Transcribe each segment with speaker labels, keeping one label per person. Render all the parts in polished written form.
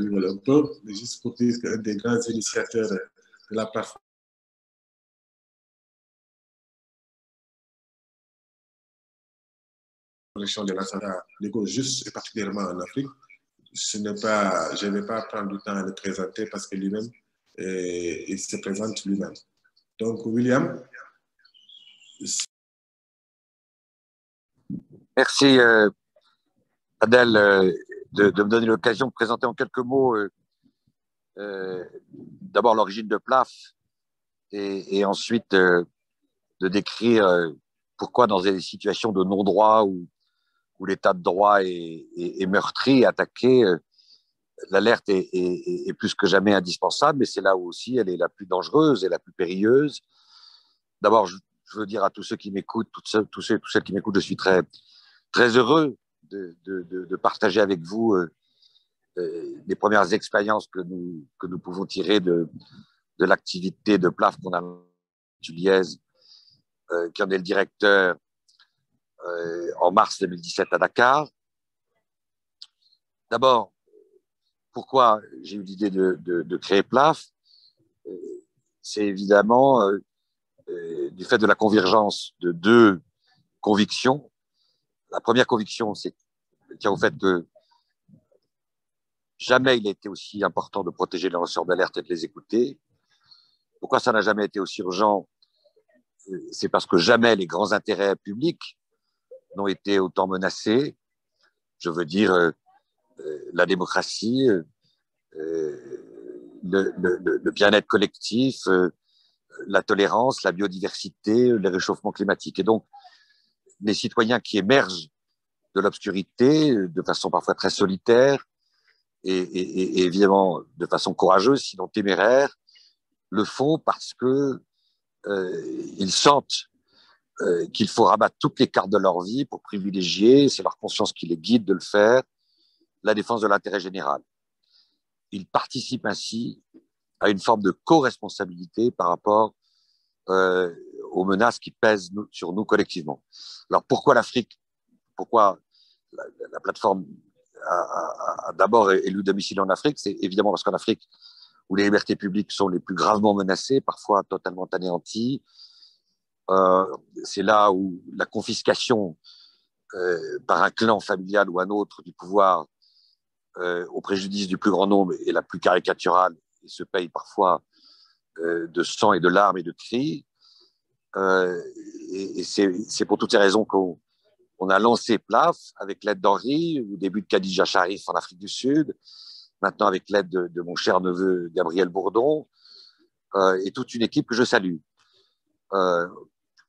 Speaker 1: fait, un peu, mais juste pour dire qu'un des grands initiateurs de la plateforme de l'Assada, juste et particulièrement en Afrique, je ne vais pas prendre du temps à le présenter parce que lui-même, il se présente lui-même. Donc, William.
Speaker 2: Merci, Adel, de me donner l'occasion de présenter en quelques mots d'abord l'origine de PLAF et ensuite de décrire pourquoi dans des situations de non-droit où l'état de droit est meurtri, attaqué, l'alerte est plus que jamais indispensable, mais c'est là où aussi elle est la plus dangereuse et la plus périlleuse. D'abord, je veux dire à tous ceux qui m'écoutent, tous ceux qui m'écoutent, je suis très, très heureux de partager avec vous les premières expériences que nous pouvons tirer de l'activité de PLAF qu'on a Tuliez, qui en est le directeur en mars 2017 à Dakar. D'abord, pourquoi j'ai eu l'idée de créer PLAF? C'est évidemment du fait de la convergence de deux convictions. La première conviction, c'est tient au fait que jamais il a été aussi important de protéger les lanceurs d'alerte et de les écouter. Pourquoi ça n'a jamais été aussi urgent? C'est parce que jamais les grands intérêts publics n'ont été autant menacés. Je veux dire la démocratie, le bien-être collectif, la tolérance, la biodiversité, le réchauffement climatique. Et donc, les citoyens qui émergent de l'obscurité de façon parfois très solitaire et évidemment de façon courageuse, sinon téméraire, le font parce que ils sentent qu'il faut rabattre toutes les cartes de leur vie pour privilégier, c'est leur conscience qui les guide de le faire, la défense de l'intérêt général. Ils participent ainsi à une forme de co-responsabilité par rapport aux menaces qui pèsent sur nous collectivement. Alors pourquoi l'Afrique? Pourquoi la plateforme a d'abord élu domicile en Afrique? C'est évidemment parce qu'en Afrique, où les libertés publiques sont les plus gravement menacées, parfois totalement anéanties, c'est là où la confiscation par un clan familial ou un autre du pouvoir au préjudice du plus grand nombre est la plus caricaturale et se paye parfois de sang et de larmes et de cris. Et c'est pour toutes ces raisons qu'on a lancé PLAF avec l'aide d'Henri, au début de Khadija Sharif en Afrique du Sud, maintenant avec l'aide de mon cher neveu Gabriel Bourdon, et toute une équipe que je salue.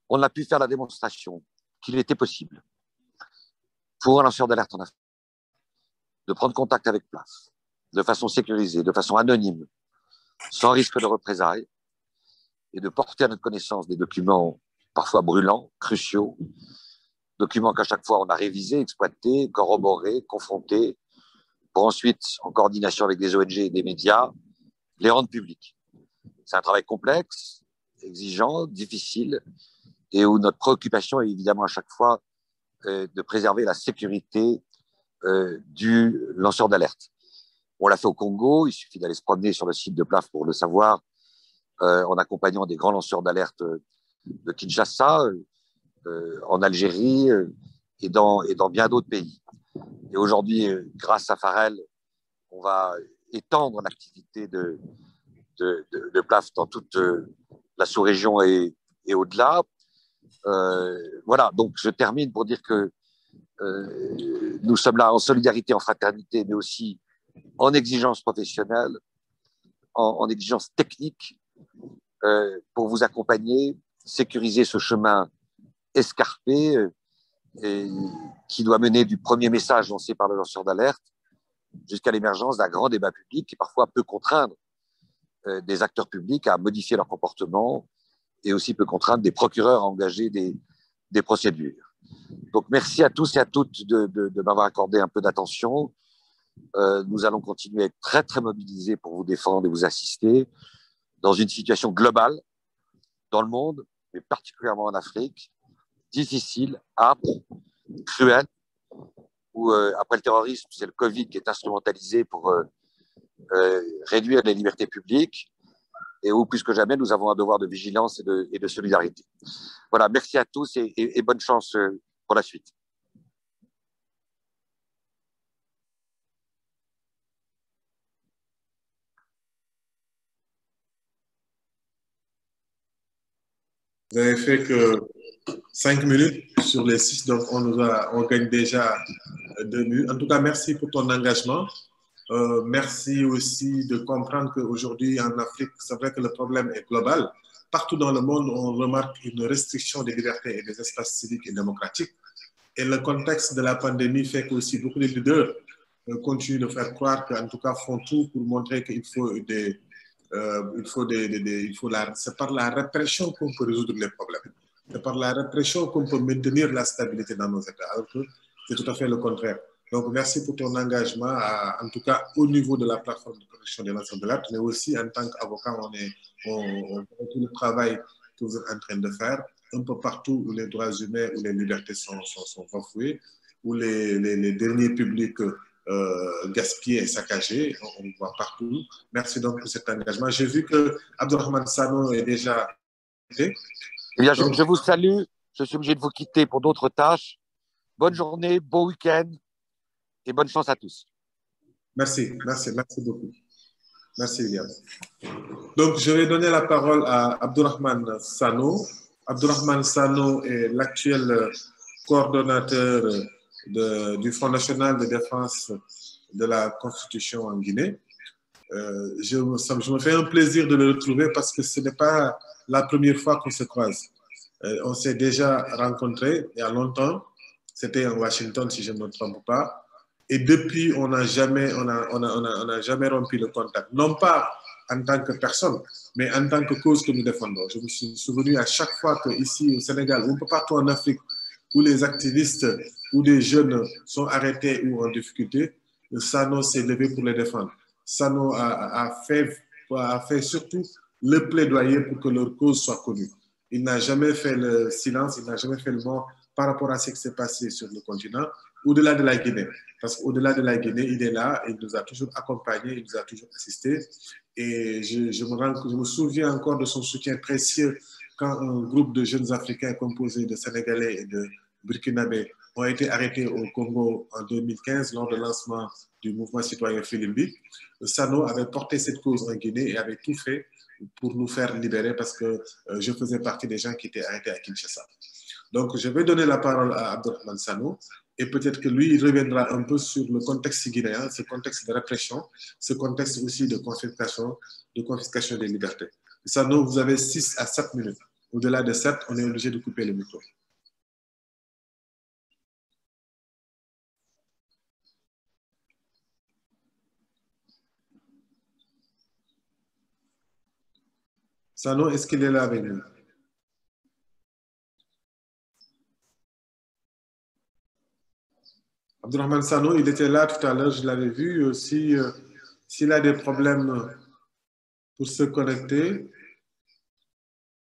Speaker 2: On a pu faire la démonstration qu'il était possible pour un lanceur d'alerte en Afrique de prendre contact avec PLAF de façon sécurisée, de façon anonyme, sans risque de représailles, et de porter à notre connaissance des documents parfois brûlants, cruciaux, documents qu'à chaque fois on a révisés, exploités, corroborés, confrontés, pour ensuite, en coordination avec des ONG et des médias, les rendre publics. C'est un travail complexe, exigeant, difficile, et où notre préoccupation est évidemment à chaque fois de préserver la sécurité du lanceur d'alerte. On l'a fait au Congo, il suffit d'aller se promener sur le site de PLAF pour le savoir, en accompagnant des grands lanceurs d'alerte de Kinshasa, en Algérie et dans bien d'autres pays. Et aujourd'hui, grâce à Farel, on va étendre l'activité de PLAF dans toute la sous-région et au-delà. Voilà, donc je termine pour dire que nous sommes là en solidarité, en fraternité, mais aussi en exigence professionnelle, en exigence technique, pour vous accompagner, sécuriser ce chemin escarpé qui doit mener du premier message lancé par le lanceur d'alerte jusqu'à l'émergence d'un grand débat public qui parfois peut contraindre des acteurs publics à modifier leur comportement et aussi peut contraindre des procureurs à engager des procédures. Donc merci à tous et à toutes de m'avoir accordé un peu d'attention. Nous allons continuer à être très très mobilisés pour vous défendre et vous assister dans une situation globale dans le monde, mais particulièrement en Afrique, difficile, âpre, cruelle, où après le terrorisme, c'est le Covid qui est instrumentalisé pour réduire les libertés publiques et où, plus que jamais, nous avons un devoir de vigilance et de solidarité. Voilà, merci à tous et bonne chance pour la suite.
Speaker 1: Vous avez fait que 5 minutes sur les 6, donc on gagne déjà 2 minutes. En tout cas, merci pour ton engagement. Merci aussi de comprendre qu'aujourd'hui en Afrique, c'est vrai que le problème est global. Partout dans le monde, on remarque une restriction des libertés et des espaces civiques et démocratiques. Et le contexte de la pandémie fait qu'aussi beaucoup de leaders continuent de faire croire qu'en tout cas font tout pour montrer qu'il faut c'est par la répression qu'on peut résoudre les problèmes. C'est par la répression qu'on peut maintenir la stabilité dans nos États, alors que c'est tout à fait le contraire. Donc, merci pour ton engagement, en tout cas au niveau de la plateforme de protection des lanceurs d'alerte, mais aussi en tant qu'avocat, on fait tout le travail que vous êtes en train de faire, un peu partout où les droits humains, où les libertés sont bafouées, où les deniers publics gaspillés et saccagés, on voit partout. Merci donc pour cet engagement. J'ai vu que Abdourahmane Sano est déjà...
Speaker 2: Eh bien, je vous salue. Je suis obligé de vous quitter pour d'autres tâches. Bonne journée, bon week-end et bonne chance à tous.
Speaker 1: Merci beaucoup. Merci, William. Donc, je vais donner la parole à Abdourahmane Sano. Abdourahmane Sano est l'actuel coordonnateur du Front national de défense de la Constitution en Guinée. Je me fais un plaisir de le retrouver parce que ce n'est pas la première fois qu'on se croise. On s'est déjà rencontrés il y a longtemps. C'était en Washington, si je ne me trompe pas. Et depuis, on n'a jamais rompu le contact. Non pas en tant que personne, mais en tant que cause que nous défendons. Je me suis souvenu à chaque fois qu'ici au Sénégal, ou un peu partout en Afrique, où les activistes ou des jeunes sont arrêtés ou en difficulté, Sano s'est levé pour les défendre. Sano a fait surtout le plaidoyer pour que leur cause soit connue. Il n'a jamais fait le silence, il n'a jamais fait le mort par rapport à ce qui s'est passé sur le continent, au-delà de la Guinée. Parce qu'au-delà de la Guinée, il est là, il nous a toujours accompagnés, il nous a toujours assistés. Et je me souviens encore de son soutien précieux quand un groupe de jeunes Africains composé de Sénégalais et de Burkinabés ont été arrêtés au Congo en 2015 lors du lancement du mouvement citoyen Filimbi. Sano avait porté cette cause en Guinée et avait tout fait pour nous faire libérer parce que je faisais partie des gens qui étaient arrêtés à Kinshasa. Donc, je vais donner la parole à Abdourahmane Sano et peut-être que lui, il reviendra un peu sur le contexte guinéen, ce contexte de répression, ce contexte aussi de confiscation des libertés. Sano, vous avez 6 à 7 minutes. Au-delà de 7, on est obligé de couper le micro. Sano, est-ce qu'il est là avec nous? Abdourahmane Sano, il était là tout à l'heure, je l'avais vu aussi. S'il a des problèmes pour se connecter,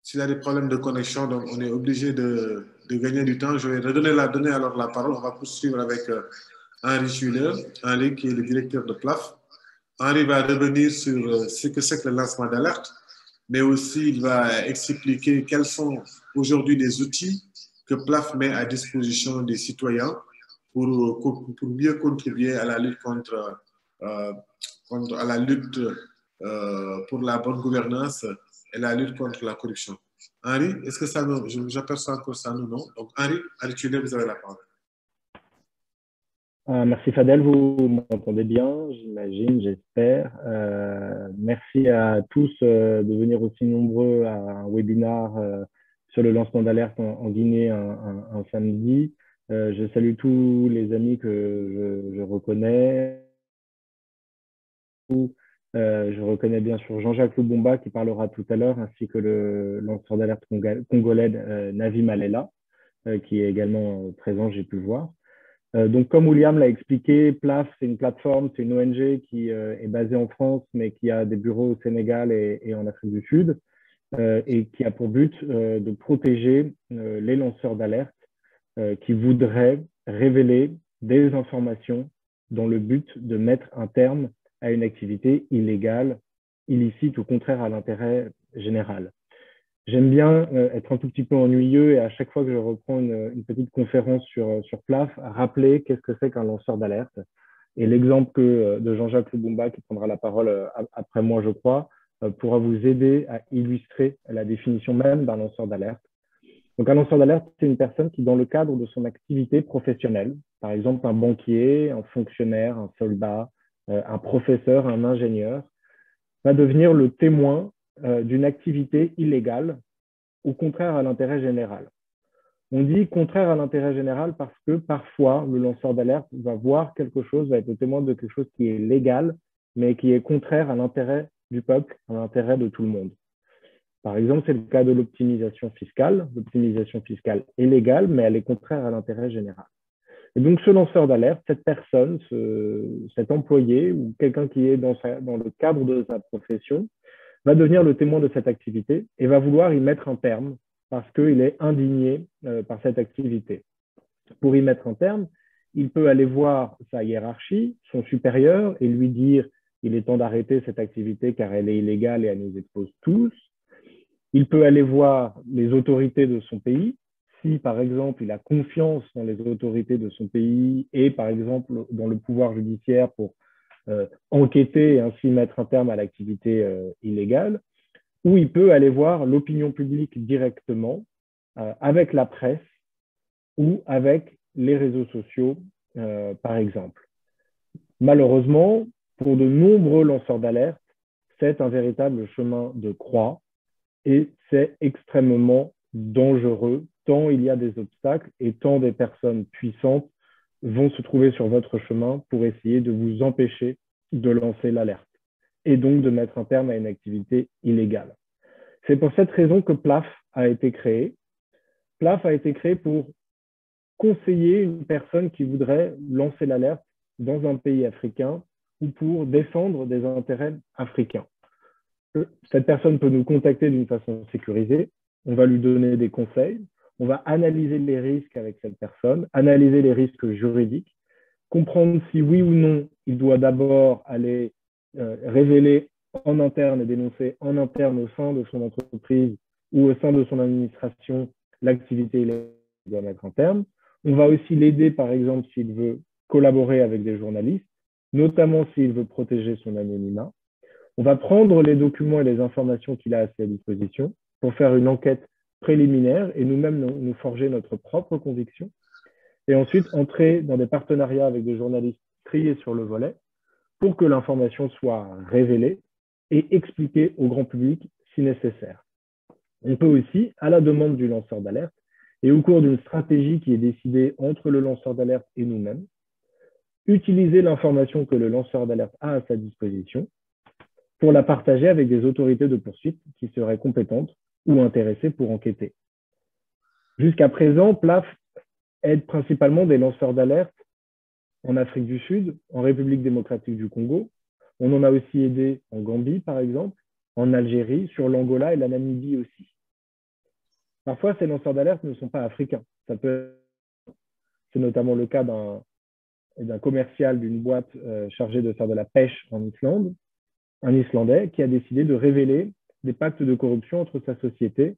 Speaker 1: s'il a des problèmes de connexion, donc on est obligé de gagner du temps. Je vais donner alors la parole. On va poursuivre avec Henri Schuller, Henri qui est le directeur de PLAF. Henri va revenir sur ce que c'est que le lancement d'alerte, mais aussi il va expliquer quels sont aujourd'hui les outils que PLAF met à disposition des citoyens pour mieux contribuer à la lutte à la lutte pour la bonne gouvernance et la lutte contre la corruption. Henri, est-ce que ça nous... J'aperçois encore ça, non? Donc, Henri, vous avez la parole.
Speaker 3: Merci Fadel, vous m'entendez bien, j'imagine, j'espère. Merci à tous de venir aussi nombreux à un webinar sur le lancement d'alerte en Guinée un samedi. Je salue tous les amis que je reconnais. Je reconnais bien sûr Jean-Jacques Lubumba qui parlera tout à l'heure, ainsi que le lanceur d'alerte congolais Navi Malela, qui est également présent, j'ai pu voir. Donc, comme William l'a expliqué, PLAF, c'est une plateforme, c'est une ONG qui est basée en France, mais qui a des bureaux au Sénégal et en Afrique du Sud, et qui a pour but de protéger les lanceurs d'alerte qui voudraient révéler des informations dans le but de mettre un terme à une activité illégale, illicite ou contraire à l'intérêt général. J'aime bien être un tout petit peu ennuyeux et à chaque fois que je reprends une petite conférence sur PLAF, rappeler qu'est-ce que c'est qu'un lanceur d'alerte. Et l'exemple de Jean-Jacques Lubumba, qui prendra la parole après moi, je crois, pourra vous aider à illustrer la définition même d'un lanceur d'alerte. Donc, un lanceur d'alerte, c'est une personne qui, dans le cadre de son activité professionnelle, par exemple un banquier, un fonctionnaire, un soldat, un professeur, un ingénieur, va devenir le témoin d'une activité illégale ou contraire à l'intérêt général. On dit contraire à l'intérêt général parce que parfois, le lanceur d'alerte va voir quelque chose, va être le témoin de quelque chose qui est légal, mais qui est contraire à l'intérêt du peuple, à l'intérêt de tout le monde. Par exemple, c'est le cas de l'optimisation fiscale. L'optimisation fiscale est légale, mais elle est contraire à l'intérêt général. Et donc, ce lanceur d'alerte, cette personne, cet employé ou quelqu'un qui est dans le cadre de sa profession, va devenir le témoin de cette activité et va vouloir y mettre un terme parce qu'il est indigné par cette activité. Pour y mettre un terme, il peut aller voir sa hiérarchie, son supérieur, et lui dire il est temps d'arrêter cette activité car elle est illégale et elle nous expose tous. Il peut aller voir les autorités de son pays. Si, par exemple, il a confiance dans les autorités de son pays et, par exemple, dans le pouvoir judiciaire pour enquêter et ainsi mettre un terme à l'activité illégale, ou il peut aller voir l'opinion publique directement avec la presse ou avec les réseaux sociaux, par exemple. Malheureusement, pour de nombreux lanceurs d'alerte, c'est un véritable chemin de croix et c'est extrêmement dangereux, tant il y a des obstacles et tant des personnes puissantes vont se trouver sur votre chemin pour essayer de vous empêcher de lancer l'alerte et donc de mettre un terme à une activité illégale. C'est pour cette raison que PLAF a été créé. PLAF a été créé pour conseiller une personne qui voudrait lancer l'alerte dans un pays africain ou pour défendre des intérêts africains. Cette personne peut nous contacter d'une façon sécurisée. On va lui donner des conseils. On va analyser les risques avec cette personne, analyser les risques juridiques, comprendre si oui ou non il doit d'abord aller révéler en interne et dénoncer en interne au sein de son entreprise ou au sein de son administration l'activité illégale qu'il doit mettre en terme. On va aussi l'aider, par exemple, s'il veut collaborer avec des journalistes, notamment s'il veut protéger son anonymat. On va prendre les documents et les informations qu'il a à sa disposition pour faire une enquête préliminaire et nous-mêmes nous forger notre propre conviction. Et ensuite, entrer dans des partenariats avec des journalistes triés sur le volet pour que l'information soit révélée et expliquée au grand public si nécessaire. On peut aussi, à la demande du lanceur d'alerte et au cours d'une stratégie qui est décidée entre le lanceur d'alerte et nous-mêmes, utiliser l'information que le lanceur d'alerte a à sa disposition pour la partager avec des autorités de poursuite qui seraient compétentes ou intéressées pour enquêter. Jusqu'à présent, PLAF aide principalement des lanceurs d'alerte en Afrique du Sud, en République démocratique du Congo. On en a aussi aidé en Gambie, par exemple, en Algérie, sur l'Angola et la Namibie aussi. Parfois, ces lanceurs d'alerte ne sont pas africains. C'est notamment le cas d'un commercial d'une boîte chargée de faire de la pêche en Islande, un Islandais qui a décidé de révéler des pactes de corruption entre sa société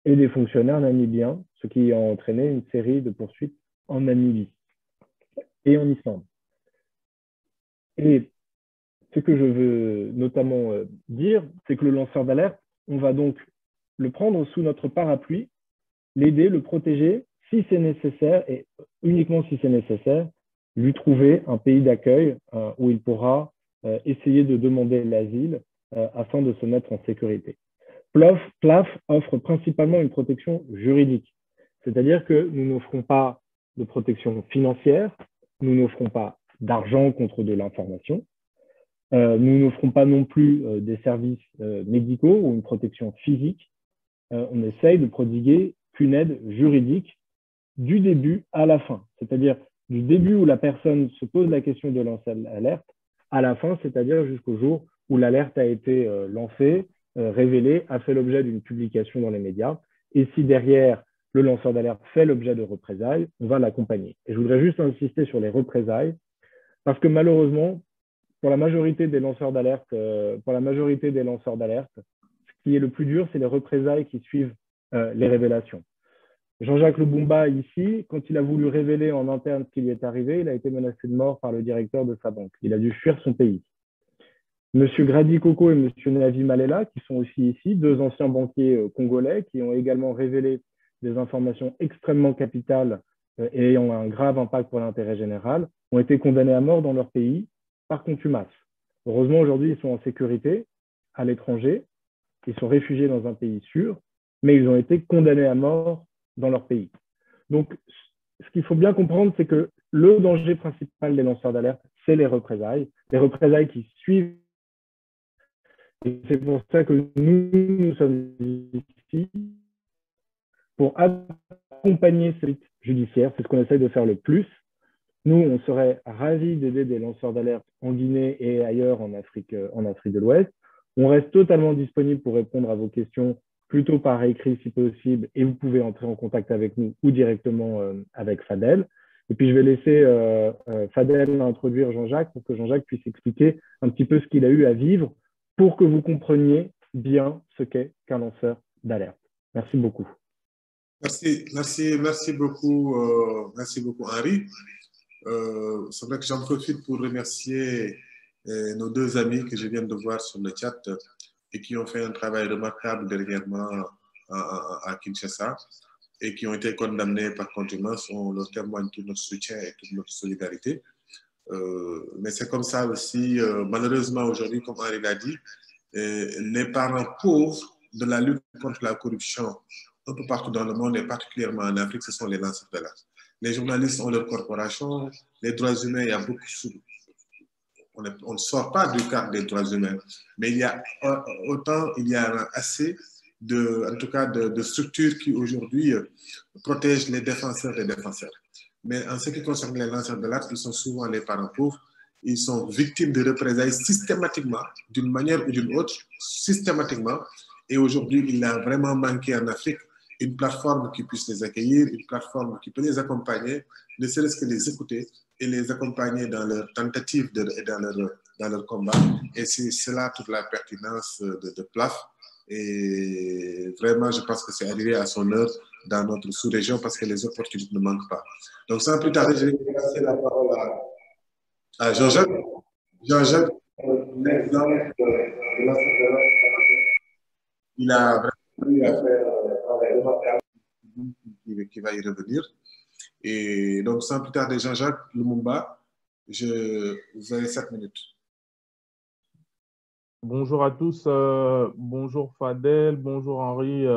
Speaker 3: et des fonctionnaires namibiens, ce qui a entraîné une série de poursuites en Namibie et en Islande. Et ce que je veux notamment dire, c'est que le lanceur d'alerte, on va donc le prendre sous notre parapluie, l'aider, le protéger, si c'est nécessaire, et uniquement si c'est nécessaire, lui trouver un pays d'accueil où il pourra essayer de demander l'asile afin de se mettre en sécurité. PLAF offre principalement une protection juridique, c'est-à-dire que nous n'offrons pas de protection financière, nous n'offrons pas d'argent contre de l'information, nous n'offrons pas non plus des services médicaux ou une protection physique. On essaye de prodiguer qu'une aide juridique du début à la fin, c'est-à-dire du début où la personne se pose la question de lancer l'alerte, à la fin, c'est-à-dire jusqu'au jour où l'alerte a été lancée, révélée, a fait l'objet d'une publication dans les médias. Et si derrière, le lanceur d'alerte fait l'objet de représailles, on va l'accompagner. Et je voudrais juste insister sur les représailles, parce que malheureusement, pour la majorité des lanceurs d'alerte, ce qui est le plus dur, c'est les représailles qui suivent les révélations. Jean-Jacques Lubumba, ici, quand il a voulu révéler en interne ce qui lui est arrivé, il a été menacé de mort par le directeur de sa banque. Il a dû fuir son pays. M. Grady Koko et M. Navi Malela, qui sont aussi ici, deux anciens banquiers congolais qui ont également révélé des informations extrêmement capitales et ayant un grave impact pour l'intérêt général, ont été condamnés à mort dans leur pays par contumace. Heureusement, aujourd'hui, ils sont en sécurité à l'étranger, ils sont réfugiés dans un pays sûr, mais ils ont été condamnés à mort dans leur pays. Donc, ce qu'il faut bien comprendre, c'est que le danger principal des lanceurs d'alerte, c'est les représailles qui suivent. Et c'est pour ça que nous sommes ici pour accompagner ces rites judiciaires. C'est ce qu'on essaie de faire le plus. Nous, on serait ravis d'aider des lanceurs d'alerte en Guinée et ailleurs en Afrique de l'Ouest. On reste totalement disponible pour répondre à vos questions, plutôt par écrit si possible, et vous pouvez entrer en contact avec nous ou directement avec Fadel. Et puis, je vais laisser Fadel introduire Jean-Jacques pour que Jean-Jacques puisse expliquer un petit peu ce qu'il a eu à vivre pour que vous compreniez bien ce qu'est qu'un lanceur d'alerte. Merci beaucoup.
Speaker 1: Merci beaucoup Henri. C'est vrai que j'en profite pour remercier nos deux amis que je viens de voir sur le chat et qui ont fait un travail remarquable dernièrement à Kinshasa et qui ont été condamnés par contumace. On leur témoigne tout notre soutien et toute notre solidarité. Mais c'est comme ça aussi, malheureusement aujourd'hui, comme Henri l'a dit, les parents pauvres de la lutte contre la corruption un peu partout dans le monde et particulièrement en Afrique, ce sont les lanceurs d'alerte. Les journalistes ont leur corporation, les droits humains, il y a beaucoup on ne sort pas du cadre des droits humains, mais il y a assez en tout cas de structures qui aujourd'hui protègent les défenseurs des défenseurs. Mais en ce qui concerne les lanceurs d'alerte, ils sont souvent les parents pauvres. Ils sont victimes de représailles systématiquement, d'une manière ou d'une autre, systématiquement. Et aujourd'hui, il a vraiment manqué en Afrique une plateforme qui puisse les accueillir, une plateforme qui peut les accompagner, ne serait-ce que les écouter et les accompagner dans leur tentative et dans leur combat. Et c'est cela toute la pertinence de PLAF. Et vraiment, je pense que c'est arrivé à son heure dans notre sous-région parce que les opportunités ne manquent pas. Donc, sans plus tarder, je vais passer la parole à Jean-Jacques. Jean-Jacques, l'exemple de la il a vraiment eu à faire un travail remarquable qui va y revenir. Et donc, sans plus tarder, Jean-Jacques Lumumba, vous avez 7 minutes.
Speaker 4: Bonjour à tous, bonjour Fadel, bonjour Henri.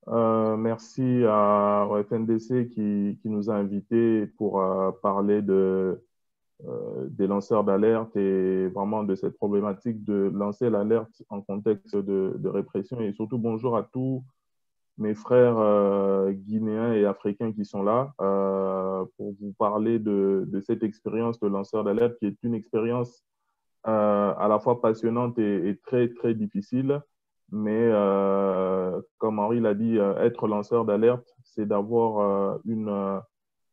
Speaker 4: Merci au FNDC qui nous a invités pour parler des lanceurs d'alerte et vraiment de cette problématique de lancer l'alerte en contexte de répression. Et surtout, bonjour à tous mes frères guinéens et africains qui sont là pour vous parler de cette expérience de lanceur d'alerte qui est une expérience à la fois passionnante et très, très difficile. Mais comme Henri l'a dit, être lanceur d'alerte, c'est d'avoir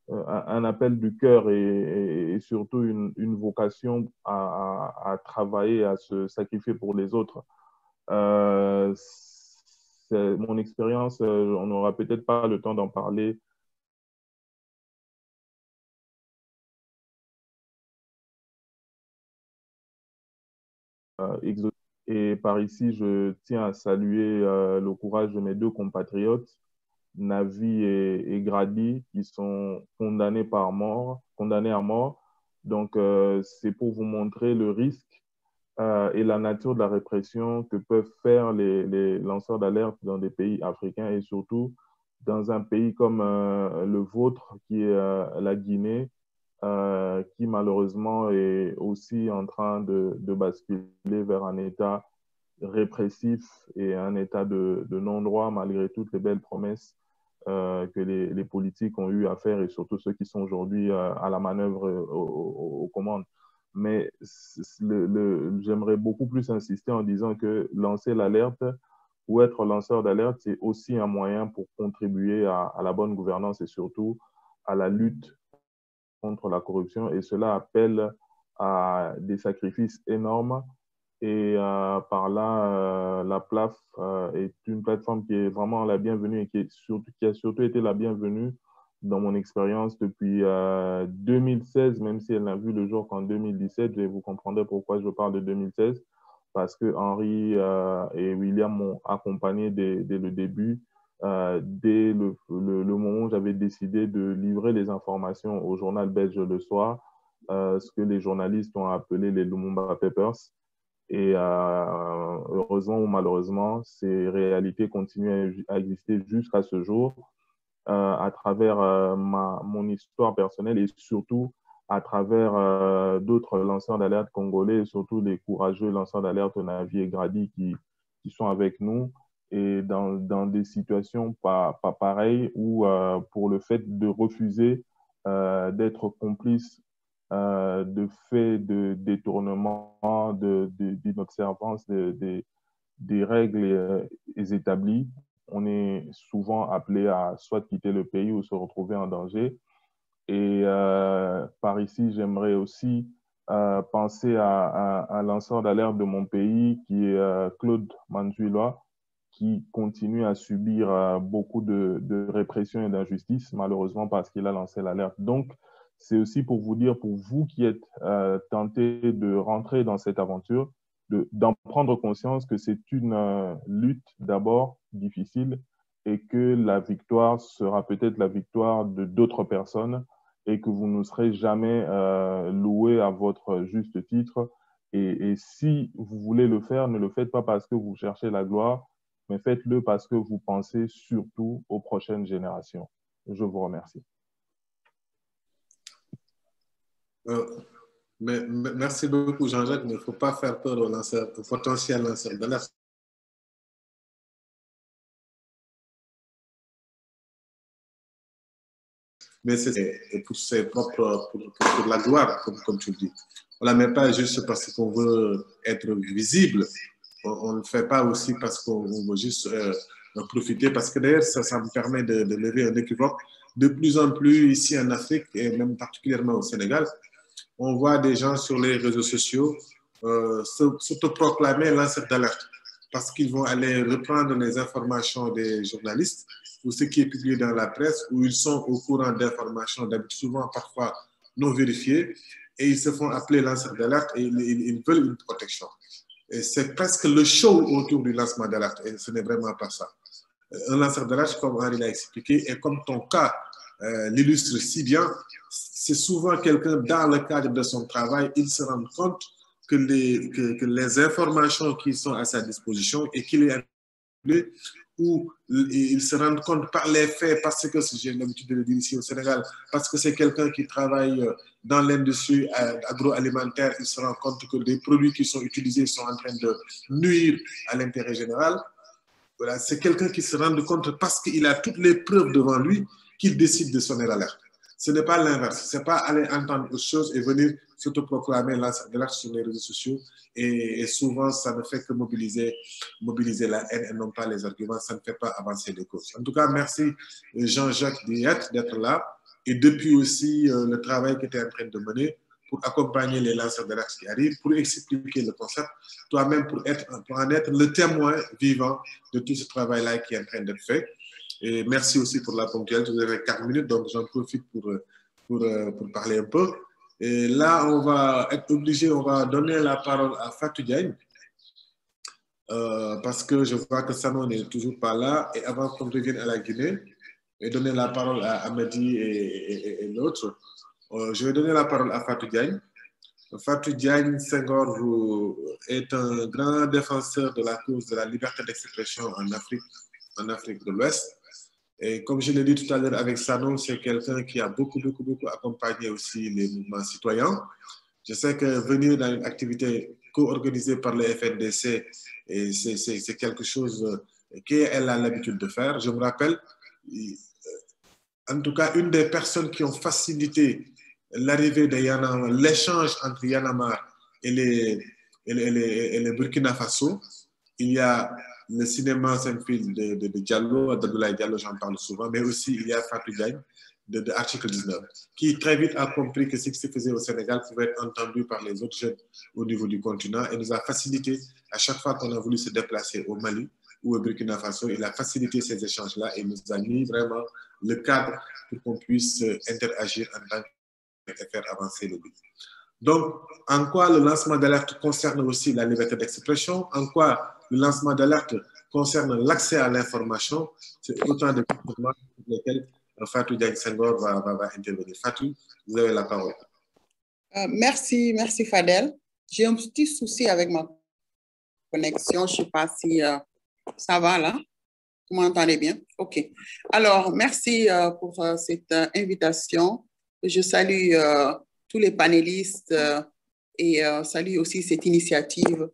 Speaker 4: un appel du cœur et surtout une vocation à travailler, à se sacrifier pour les autres. C'est mon expérience, on n'aura peut-être pas le temps d'en parler. Et par ici, je tiens à saluer le courage de mes deux compatriotes, Navi et Grady, qui sont condamnés à mort. Donc, c'est pour vous montrer le risque et la nature de la répression que peuvent faire les lanceurs d'alerte dans des pays africains et surtout dans un pays comme le vôtre, qui est la Guinée, qui malheureusement est aussi en train de basculer vers un état répressif et un état de non-droit malgré toutes les belles promesses que les politiques ont eu à faire et surtout ceux qui sont aujourd'hui à la manœuvre aux commandes. Mais j'aimerais beaucoup plus insister en disant que lancer l'alerte ou être lanceur d'alerte, c'est aussi un moyen pour contribuer à la bonne gouvernance et surtout à la lutte contre la corruption. Et cela appelle à des sacrifices énormes. Et par là, la PLAF est une plateforme qui est vraiment la bienvenue et qui a surtout été la bienvenue dans mon expérience depuis 2016, même si elle n'a vu le jour qu'en 2017. Et vous comprendrez pourquoi je parle de 2016, parce que Henri et William m'ont accompagné dès le début, dès le moment où j'avais décidé de livrer les informations au journal belge le soir, ce que les journalistes ont appelé les Lumumba Papers. Et heureusement ou malheureusement, ces réalités continuent à exister jusqu'à ce jour à travers mon histoire personnelle et surtout à travers d'autres lanceurs d'alerte congolais et surtout les courageux lanceurs d'alerte Navi et Grady qui sont avec nous et dans des situations pas pareilles où pour le fait de refuser d'être complice de faits de détournement, d'inobservance des règles établies, on est souvent appelé à soit quitter le pays ou se retrouver en danger. Et par ici, j'aimerais aussi penser à un lanceur d'alerte de mon pays qui est Claude Manzuila, qui continue à subir beaucoup de répression et d'injustice, malheureusement parce qu'il a lancé l'alerte. Donc, c'est aussi pour vous dire, pour vous qui êtes tentés de rentrer dans cette aventure, d'en prendre conscience que c'est une lutte d'abord difficile et que la victoire sera peut-être la victoire de d'autres personnes et que vous ne serez jamais loué à votre juste titre. Et si vous voulez le faire, ne le faites pas parce que vous cherchez la gloire, mais faites-le parce que vous pensez surtout aux prochaines générations. Je vous remercie.
Speaker 1: Merci beaucoup, Jean-Jacques. Il ne faut pas faire peur aux potentiels lanceurs d'alerte. Mais c'est pour ses propres, pour la gloire, comme tu le dis. On ne la met pas juste parce qu'on veut être visible. On ne le fait pas aussi parce qu'on veut juste profiter. Parce que d'ailleurs, ça me permet de lever un équivoque. De plus en plus ici en Afrique, et même particulièrement au Sénégal, on voit des gens sur les réseaux sociaux s'autoproclamer lanceurs d'alerte parce qu'ils vont aller reprendre les informations des journalistes ou ce qui est publié dans la presse, où ils sont au courant d'informations, souvent parfois non vérifiées, et ils se font appeler lanceurs d'alerte et ils veulent une protection. Et c'est presque le show autour du lancement d'alerte, et ce n'est vraiment pas ça. Un lanceur d'alerte, comme Henri l'a expliqué, et comme ton cas l'illustre si bien, c'est souvent quelqu'un, dans le cadre de son travail, il se rend compte que les informations qui sont à sa disposition et qu'il est appelé, ou il se rend compte par les faits, parce que j'ai l'habitude de le dire ici au Sénégal, parce que c'est quelqu'un qui travaille dans l'industrie agroalimentaire, il se rend compte que les produits qui sont utilisés sont en train de nuire à l'intérêt général. Voilà, c'est quelqu'un qui se rend compte parce qu'il a toutes les preuves devant lui qu'il décide de sonner l'alerte. Ce n'est pas l'inverse. Ce n'est pas aller entendre autre chose et venir s'autoproclamer l'alerte sur les réseaux sociaux. Et souvent, ça ne fait que mobiliser la haine et non pas les arguments. Ça ne fait pas avancer les causes. En tout cas, merci Jean-Jacques Diet d'être là. Et depuis aussi le travail que tu es en train de mener pour accompagner les lanceurs d'alerte qui arrivent, pour expliquer le concept, toi-même pour en être le témoin vivant de tout ce travail-là qui est en train d'être fait. Et merci aussi pour la ponctualité. Vous avez 4 minutes, donc j'en profite pour parler un peu. Et là, on va être obligé, on va donner la parole à Fatou Diagne, parce que je vois que Sano n'est toujours pas là. Et avant qu'on revienne à la Guinée, et donner la parole à Amadi et l'autre, je vais donner la parole à Fatou Diagne. Fatou Diagne Senghor est un grand défenseur de la cause de la liberté d'expression en Afrique de l'Ouest. Et comme je l'ai dit tout à l'heure avec Sano, c'est quelqu'un qui a beaucoup accompagné aussi les mouvements citoyens. Je sais que venir dans une activité co-organisée par le FNDC, c'est quelque chose qu'elle a l'habitude de faire. Je me rappelle, en tout cas, une des personnes qui ont facilité l'arrivée de Yanamar, l'échange entre Yanamar et les Burkina Faso, il y a le cinéma sans fil de Diallo, d'Abdoulaye Diallo, j'en parle souvent, mais aussi il y a Fatou Diagne, de article 19, qui très vite a compris que ce qui se faisait au Sénégal pouvait être entendu par les autres jeunes au niveau du continent et nous a facilité, à chaque fois qu'on a voulu se déplacer au Mali ou au Burkina Faso, il a facilité ces échanges-là et nous a mis vraiment le cadre pour qu'on puisse interagir en tant que faire avancer le but. Donc, en quoi le lancement d'alerte concerne aussi la liberté d'expression, en quoi le lancement d'alerte concerne l'accès à l'information, c'est autant de questions sur lesquelles Fatou Diagne Senghor va intervenir. Fatou, vous avez la parole.
Speaker 5: Merci Fadel. J'ai un petit souci avec ma connexion. Je ne sais pas si ça va là. Vous m'entendez bien? OK. Alors, merci pour cette invitation. Je salue tous les panélistes et salue aussi cette initiative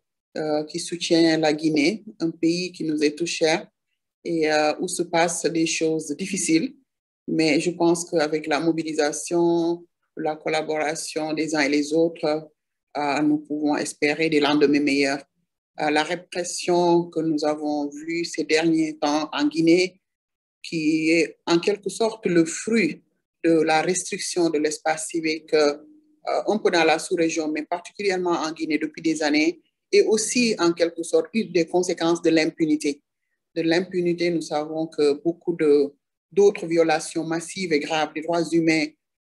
Speaker 5: qui soutient la Guinée, un pays qui nous est tout cher et où se passent des choses difficiles. Mais je pense qu'avec la mobilisation, la collaboration des uns et les autres, nous pouvons espérer des lendemains meilleurs. La répression que nous avons vue ces derniers temps en Guinée, qui est en quelque sorte le fruit de la restriction de l'espace civique un peu dans la sous-région, mais particulièrement en Guinée depuis des années, et aussi en quelque sorte une des conséquences de l'impunité. De l'impunité, nous savons que beaucoup d'autres violations massives et graves des droits humains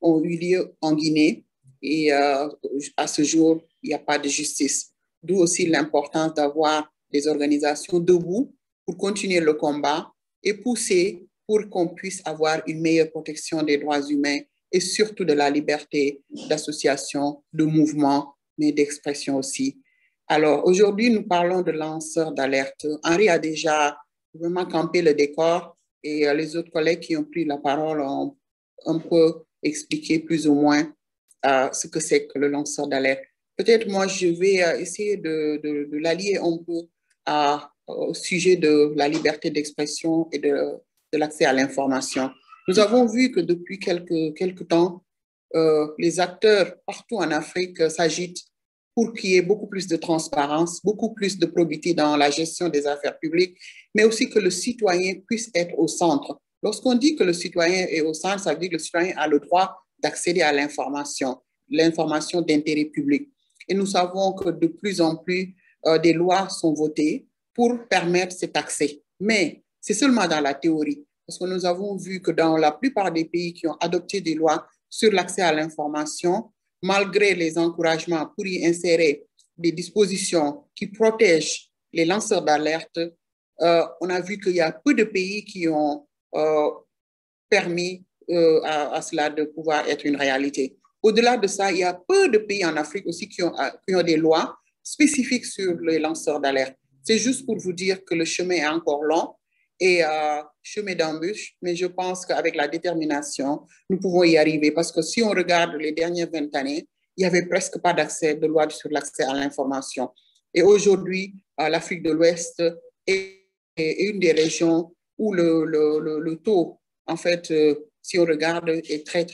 Speaker 5: ont eu lieu en Guinée et à ce jour, il n'y a pas de justice. D'où aussi l'importance d'avoir des organisations debout pour continuer le combat et pousser pour qu'on puisse avoir une meilleure protection des droits humains et surtout de la liberté d'association, de mouvement, mais d'expression aussi. Alors, aujourd'hui, nous parlons de lanceurs d'alerte. Henri a déjà vraiment campé le décor et les autres collègues qui ont pris la parole ont un peu expliqué plus ou moins ce que c'est que le lanceur d'alerte. Peut-être moi, je vais essayer de l'allier un peu au sujet de la liberté d'expression et de l'accès à l'information. Nous avons vu que depuis quelques temps, les acteurs partout en Afrique s'agitent pour qu'il y ait beaucoup plus de transparence, beaucoup plus de probité dans la gestion des affaires publiques, mais aussi que le citoyen puisse être au centre. Lorsqu'on dit que le citoyen est au centre, ça veut dire que le citoyen a le droit d'accéder à l'information d'intérêt public. Et nous savons que de plus en plus, des lois sont votées pour permettre cet accès. Mais c'est seulement dans la théorie. Parce que nous avons vu que dans la plupart des pays qui ont adopté des lois sur l'accès à l'information, malgré les encouragements pour y insérer des dispositions qui protègent les lanceurs d'alerte, on a vu qu'il y a peu de pays qui ont permis à cela de pouvoir être une réalité. Au-delà de ça, il y a peu de pays en Afrique aussi qui ont des lois spécifiques sur les lanceurs d'alerte. C'est juste pour vous dire que le chemin est encore long et chemin d'embûche, mais je pense qu'avec la détermination, nous pouvons y arriver parce que si on regarde les dernières 20 années, il n'y avait presque pas de loi sur l'accès à l'information. Et aujourd'hui, l'Afrique de l'Ouest est une des régions où le taux, en fait, si on regarde, est très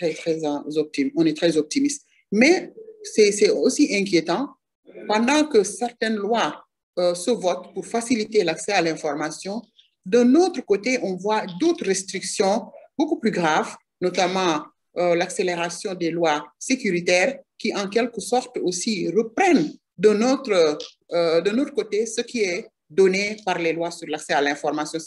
Speaker 5: optimiste. On est très optimiste. Mais c'est aussi inquiétant pendant que certaines lois se votent pour faciliter l'accès à l'information. D'un autre côté, on voit d'autres restrictions beaucoup plus graves, notamment l'accélération des lois sécuritaires qui, en quelque sorte, aussi reprennent de notre côté ce qui est donné par les lois sur l'accès à l'information.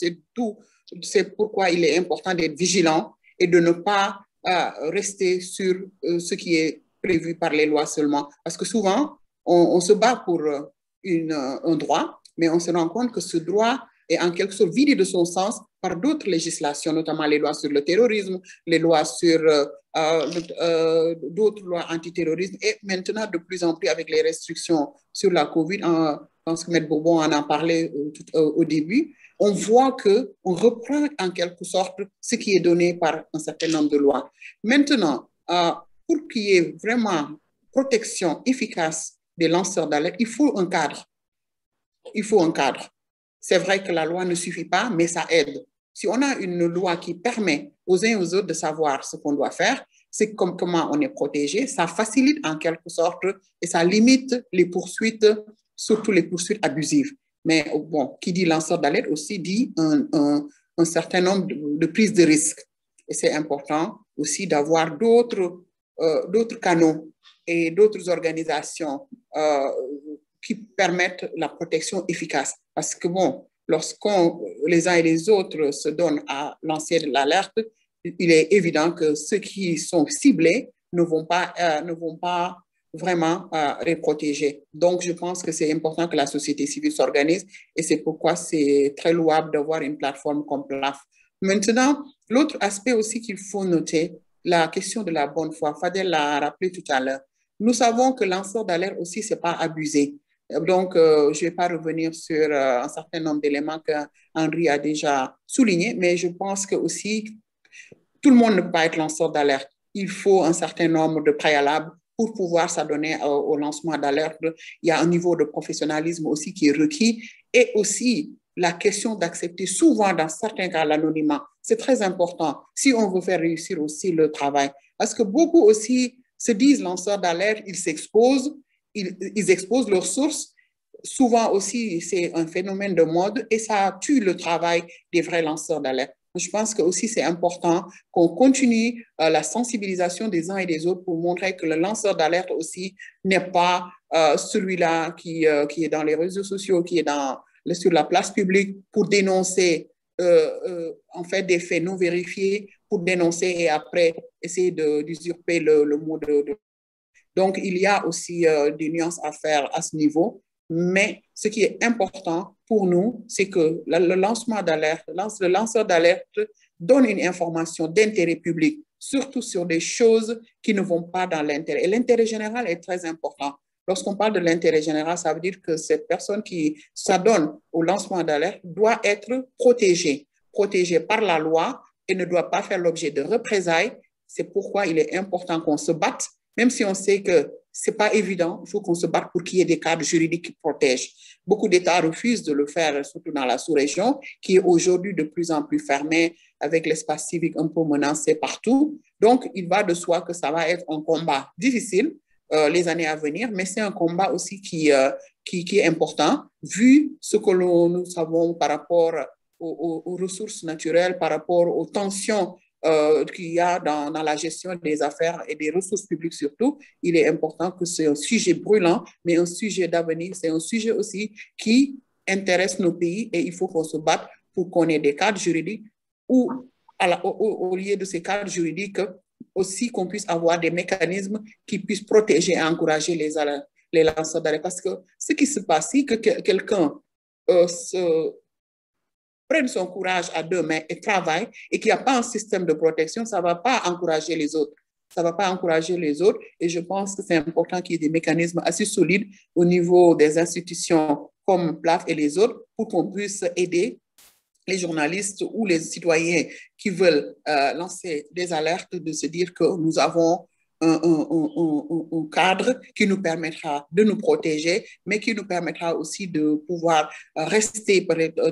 Speaker 5: C'est pourquoi il est important d'être vigilant et de ne pas rester sur ce qui est prévu par les lois seulement. Parce que souvent, on se bat pour un droit, mais on se rend compte que ce droit est en quelque sorte vidé de son sens par d'autres législations, notamment les lois sur le terrorisme, les lois sur d'autres lois antiterrorisme, et maintenant de plus en plus avec les restrictions sur la COVID, je pense que M. Bourbon en a parlé au début, on voit qu'on reprend en quelque sorte ce qui est donné par un certain nombre de lois. Maintenant, pour qu'il y ait vraiment protection efficace des lanceurs d'alerte, il faut un cadre. Il faut un cadre. C'est vrai que la loi ne suffit pas, mais ça aide. Si on a une loi qui permet aux uns et aux autres de savoir ce qu'on doit faire, c'est comment on est protégé, ça facilite en quelque sorte et ça limite les poursuites, surtout les poursuites abusives. Mais bon, qui dit lanceur d'alerte aussi dit un certain nombre de prises de risques. Et c'est important aussi d'avoir d'autres canaux et d'autres organisations qui permettent la protection efficace. Parce que bon, lorsqu'on les uns et les autres se donnent à lancer de l'alerte, il est évident que ceux qui sont ciblés ne vont pas vraiment les protéger. Donc, je pense que c'est important que la société civile s'organise et c'est pourquoi c'est très louable d'avoir une plateforme comme PLAF. Maintenant, l'autre aspect aussi qu'il faut noter, la question de la bonne foi. Fadel l'a rappelé tout à l'heure. Nous savons que lanceur d'alerte aussi, c'est pas abusé. Donc, je ne vais pas revenir sur un certain nombre d'éléments qu'Henri a déjà soulignés, mais je pense que aussi, tout le monde ne peut pas être lanceur d'alerte. Il faut un certain nombre de préalables pour pouvoir s'adonner au lancement d'alerte. Il y a un niveau de professionnalisme aussi qui est requis et aussi la question d'accepter souvent, dans certains cas, l'anonymat. C'est très important si on veut faire réussir aussi le travail. Parce que beaucoup aussi se disent lanceurs d'alerte, ils s'exposent, ils exposent leurs sources. Souvent aussi, c'est un phénomène de mode et ça tue le travail des vrais lanceurs d'alerte. Je pense que aussi c'est important qu'on continue la sensibilisation des uns et des autres pour montrer que le lanceur d'alerte aussi n'est pas celui-là qui est dans les réseaux sociaux, qui est sur la place publique pour dénoncer en fait des faits non vérifiés, pour dénoncer et après essayer d'usurper le mot de. Donc, il y a aussi des nuances à faire à ce niveau. Mais ce qui est important pour nous, c'est que le lancement d'alerte, le lanceur d'alerte donne une information d'intérêt public, surtout sur des choses qui ne vont pas dans l'intérêt. Et l'intérêt général est très important. Lorsqu'on parle de l'intérêt général, ça veut dire que cette personne qui s'adonne au lancement d'alerte doit être protégée par la loi et ne doit pas faire l'objet de représailles. C'est pourquoi il est important qu'on se batte, même si on sait que ce n'est pas évident, il faut qu'on se batte pour qu'il y ait des cadres juridiques qui protègent. Beaucoup d'États refusent de le faire, surtout dans la sous-région, qui est aujourd'hui de plus en plus fermée, avec l'espace civique un peu menacé partout. Donc, il va de soi que ça va être un combat difficile les années à venir, mais c'est un combat aussi qui est important, vu ce que nous savons par rapport aux ressources naturelles, par rapport aux tensions qu'il y a dans la gestion des affaires et des ressources publiques surtout. Il est important que c'est un sujet brûlant, mais un sujet d'avenir. C'est un sujet aussi qui intéresse nos pays et il faut qu'on se batte pour qu'on ait des cadres juridiques ou au lieu de ces cadres juridiques, aussi qu'on puisse avoir des mécanismes qui puissent protéger et encourager les lanceurs d'alerte. Parce que ce qui se passe, si que quelqu'un prenne son courage à deux mains et travaille et qu'il n'y a pas un système de protection, ça ne va pas encourager les autres. Ça ne va pas encourager les autres. Et je pense que c'est important qu'il y ait des mécanismes assez solides au niveau des institutions comme PLAF et les autres pour qu'on puisse aider les journalistes ou les citoyens qui veulent lancer des alertes de se dire que nous avons un cadre qui nous permettra de nous protéger, mais qui nous permettra aussi de pouvoir rester,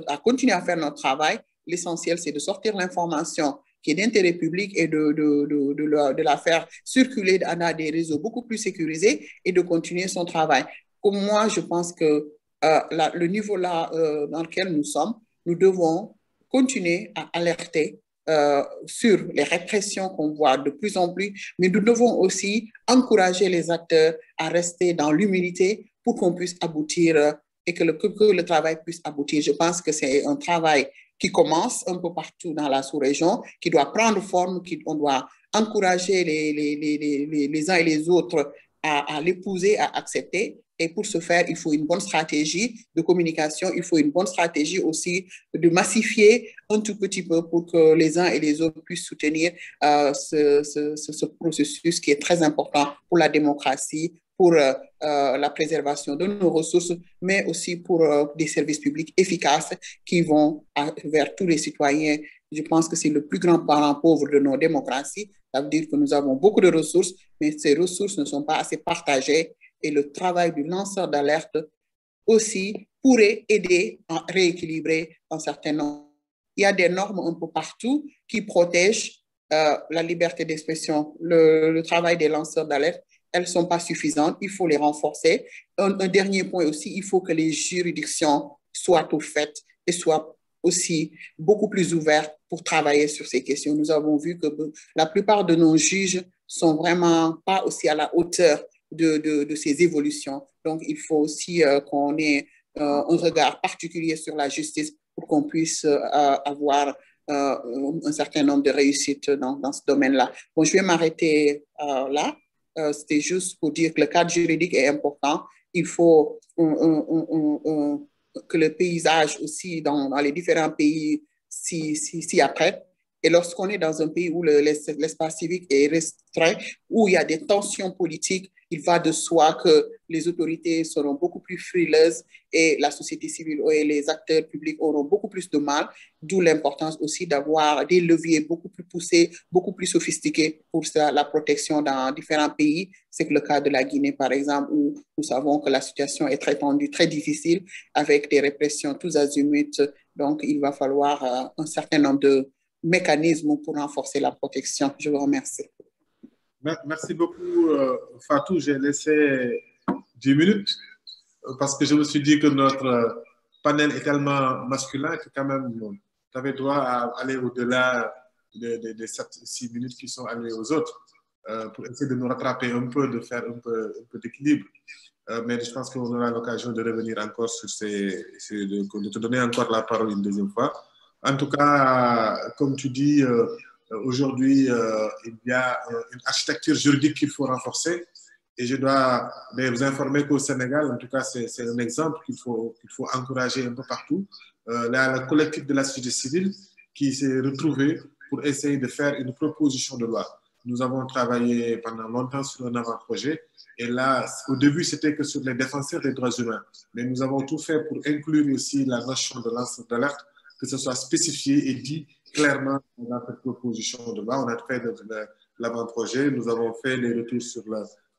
Speaker 5: à continuer à faire notre travail. L'essentiel, c'est de sortir l'information qui est d'intérêt public et de la faire circuler dans des réseaux beaucoup plus sécurisés et de continuer son travail. Pour moi, je pense que le niveau là dans lequel nous sommes, nous devons continuer à alerter sur les répressions qu'on voit de plus en plus, mais nous devons aussi encourager les acteurs à rester dans l'humilité pour qu'on puisse aboutir et que le travail puisse aboutir. Je pense que c'est un travail qui commence un peu partout dans la sous-région, qui doit prendre forme, on doit encourager les uns et les autres à l'épouser, à accepter. Et pour ce faire, il faut une bonne stratégie de communication, il faut une bonne stratégie aussi de massifier un tout petit peu pour que les uns et les autres puissent soutenir ce processus qui est très important pour la démocratie, pour la préservation de nos ressources, mais aussi pour des services publics efficaces qui vont vers tous les citoyens. Je pense que c'est le plus grand parent pauvre de nos démocraties. Ça veut dire que nous avons beaucoup de ressources, mais ces ressources ne sont pas assez partagées. Et le travail du lanceur d'alerte aussi pourrait aider à rééquilibrer un certain nombre. Il y a des normes un peu partout qui protègent la liberté d'expression. Le travail des lanceurs d'alerte, elles ne sont pas suffisantes, il faut les renforcer. Un dernier point aussi, il faut que les juridictions soient au fait et soient aussi beaucoup plus ouverts pour travailler sur ces questions. Nous avons vu que la plupart de nos juges sont vraiment pas aussi à la hauteur de ces évolutions. Donc, il faut aussi qu'on ait un regard particulier sur la justice pour qu'on puisse avoir un certain nombre de réussites dans ce domaine-là. Bon, je vais m'arrêter là. C'était juste pour dire que le cadre juridique est important. Il faut que le paysage aussi dans les différents pays s'y apprête. Et lorsqu'on est dans un pays où l'espace civique est restreint, où il y a des tensions politiques, il va de soi que les autorités seront beaucoup plus frileuses et la société civile et les acteurs publics auront beaucoup plus de mal, d'où l'importance aussi d'avoir des leviers beaucoup plus poussés, beaucoup plus sophistiqués pour la protection dans différents pays. C'est le cas de la Guinée, par exemple, où nous savons que la situation est très tendue, très difficile, avec des répressions tous azimuts. Donc, il va falloir un certain nombre de mécanismes pour renforcer la protection. Je vous remercie.
Speaker 1: Merci beaucoup, Fatou. J'ai laissé 10 minutes parce que je me suis dit que notre panel est tellement masculin que quand même, tu avais droit à aller au-delà des 7-6 minutes qui sont allouées aux autres pour essayer de nous rattraper un peu, de faire un peu d'équilibre. Mais je pense qu'on aura l'occasion de revenir encore sur de te donner encore la parole une deuxième fois. En tout cas, comme tu dis, aujourd'hui, il y a une architecture juridique qu'il faut renforcer. Et je dois vous informer qu'au Sénégal, en tout cas, c'est un exemple qu'il faut encourager un peu partout. Le collectif de la société civile qui s'est retrouvé pour essayer de faire une proposition de loi. Nous avons travaillé pendant longtemps sur un avant-projet. Et là, au début, c'était que sur les défenseurs des droits humains. Mais nous avons tout fait pour inclure aussi la notion de lanceur d'alerte, que ce soit spécifié et dit clairement dans cette proposition de loi. On a fait l'avant-projet, nous avons fait les retours sur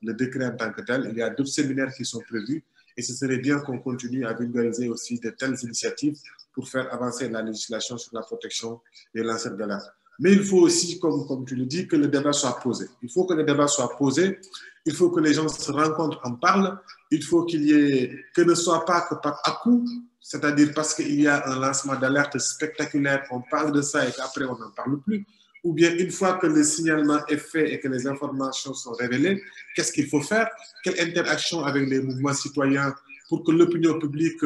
Speaker 1: le décret en tant que tel. Il y a d'autres séminaires qui sont prévus et ce serait bien qu'on continue à vulgariser aussi de telles initiatives pour faire avancer la législation sur la protection des lanceurs d'alerte. Mais il faut aussi, comme tu le dis, que le débat soit posé. Il faut que le débat soit posé, il faut que les gens se rencontrent, en parlent, il faut qu'il y ait, que ne soit pas que par à-coup, c'est-à-dire parce qu'il y a un lancement d'alerte spectaculaire, on parle de ça et qu'après on n'en parle plus, ou bien une fois que le signalement est fait et que les informations sont révélées, qu'est-ce qu'il faut faire? Quelle interaction avec les mouvements citoyens pour que l'opinion publique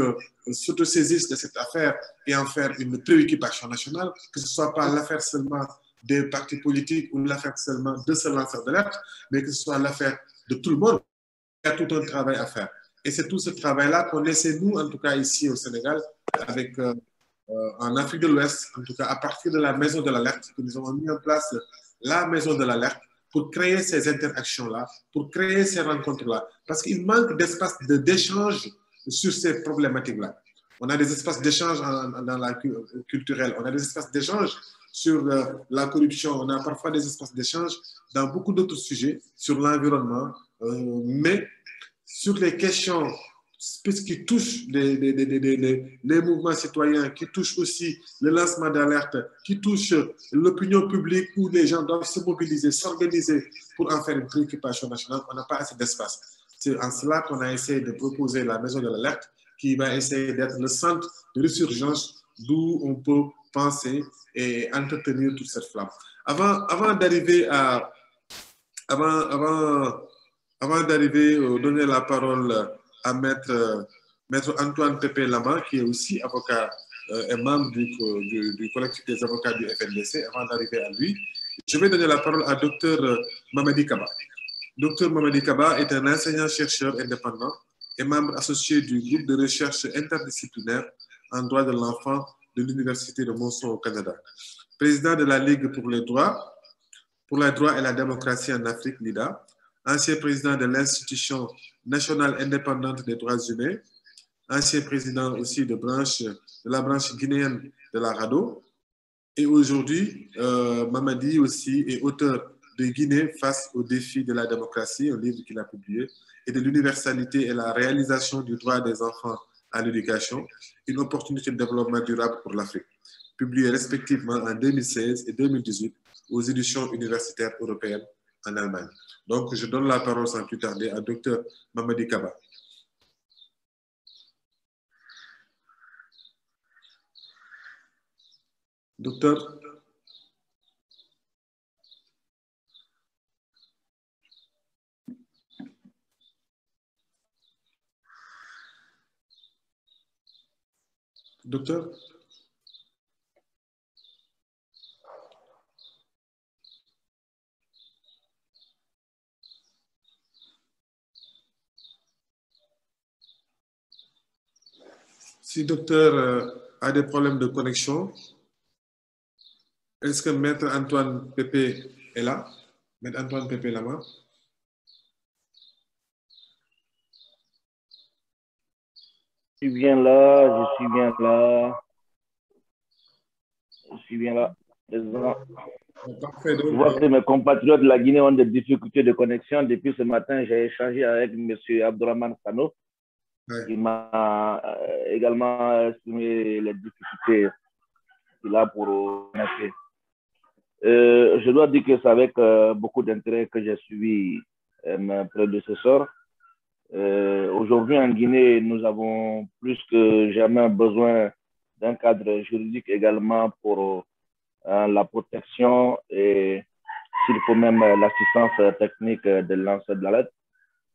Speaker 1: s'autosaisisse de cette affaire et en faire une préoccupation nationale, que ce ne soit pas l'affaire seulement des partis politiques ou l'affaire seulement de ce lanceur d'alerte, mais que ce soit l'affaire de tout le monde. Il y a tout un travail à faire. Et c'est tout ce travail-là qu'on essaie, nous, en tout cas ici au Sénégal, avec, en Afrique de l'Ouest, en tout cas à partir de la maison de l'alerte, que nous avons mis en place la maison de l'alerte pour créer ces interactions-là, pour créer ces rencontres-là. Parce qu'il manque d'espace d'échange sur ces problématiques-là. On a des espaces d'échange dans la culturelle, on a des espaces d'échange sur la corruption, on a parfois des espaces d'échange dans beaucoup d'autres sujets, sur l'environnement, mais sur les questions qui touchent les mouvements citoyens, qui touchent aussi le lancement d'alerte, qui touchent l'opinion publique où les gens doivent se mobiliser, s'organiser pour en faire une préoccupation nationale, on n'a pas assez d'espace. C'est en cela qu'on a essayé de proposer la maison de l'alerte qui va essayer d'être le centre de résurgence d'où on peut penser et entretenir toute cette flamme. Avant d'arriver à... Avant d'arriver, donner la parole à Maître Antoine Pépé Lama, qui est aussi avocat et membre du collectif des avocats du FNDC, avant d'arriver à lui, je vais donner la parole à Dr Mamadi Kaba. Dr Mamadi Kaba est un enseignant-chercheur indépendant et membre associé du groupe de recherche interdisciplinaire en droit de l'enfant de l'Université de Monson au Canada. Président de la Ligue pour les droits et la démocratie en Afrique, LIDA, ancien président de l'Institution nationale indépendante des droits humains, ancien président aussi de la branche guinéenne de la RADO. Et aujourd'hui, Mamadi aussi est auteur de Guinée face aux défis de la démocratie, un livre qu'il a publié, et de l'universalité et la réalisation du droit des enfants à l'éducation, une opportunité de développement durable pour l'Afrique, publié respectivement en 2016 et 2018 aux éditions universitaires européennes en Allemagne. Donc, je donne la parole sans plus tarder à Dr Mamadi Kaba. Docteur? Docteur? Si docteur a des problèmes de connexion, est-ce que Maître Antoine Pépé est là? Maître Antoine Pépé là-bas?
Speaker 6: Je suis bien là, je suis bien là. Je suis bien là.
Speaker 1: Parfait.
Speaker 6: Je vois que mes compatriotes de la Guinée ont des difficultés de connexion. Depuis ce matin, j'ai échangé avec M. Abdourahmane Sano, qui m'a également exprimé les difficultés qu'il a pour connecter. Je dois dire que c'est avec beaucoup d'intérêt que j'ai suivi mes prédécesseurs. Aujourd'hui, en Guinée, nous avons plus que jamais besoin d'un cadre juridique également pour la protection et, s'il faut même, l'assistance technique des lanceurs d'alerte.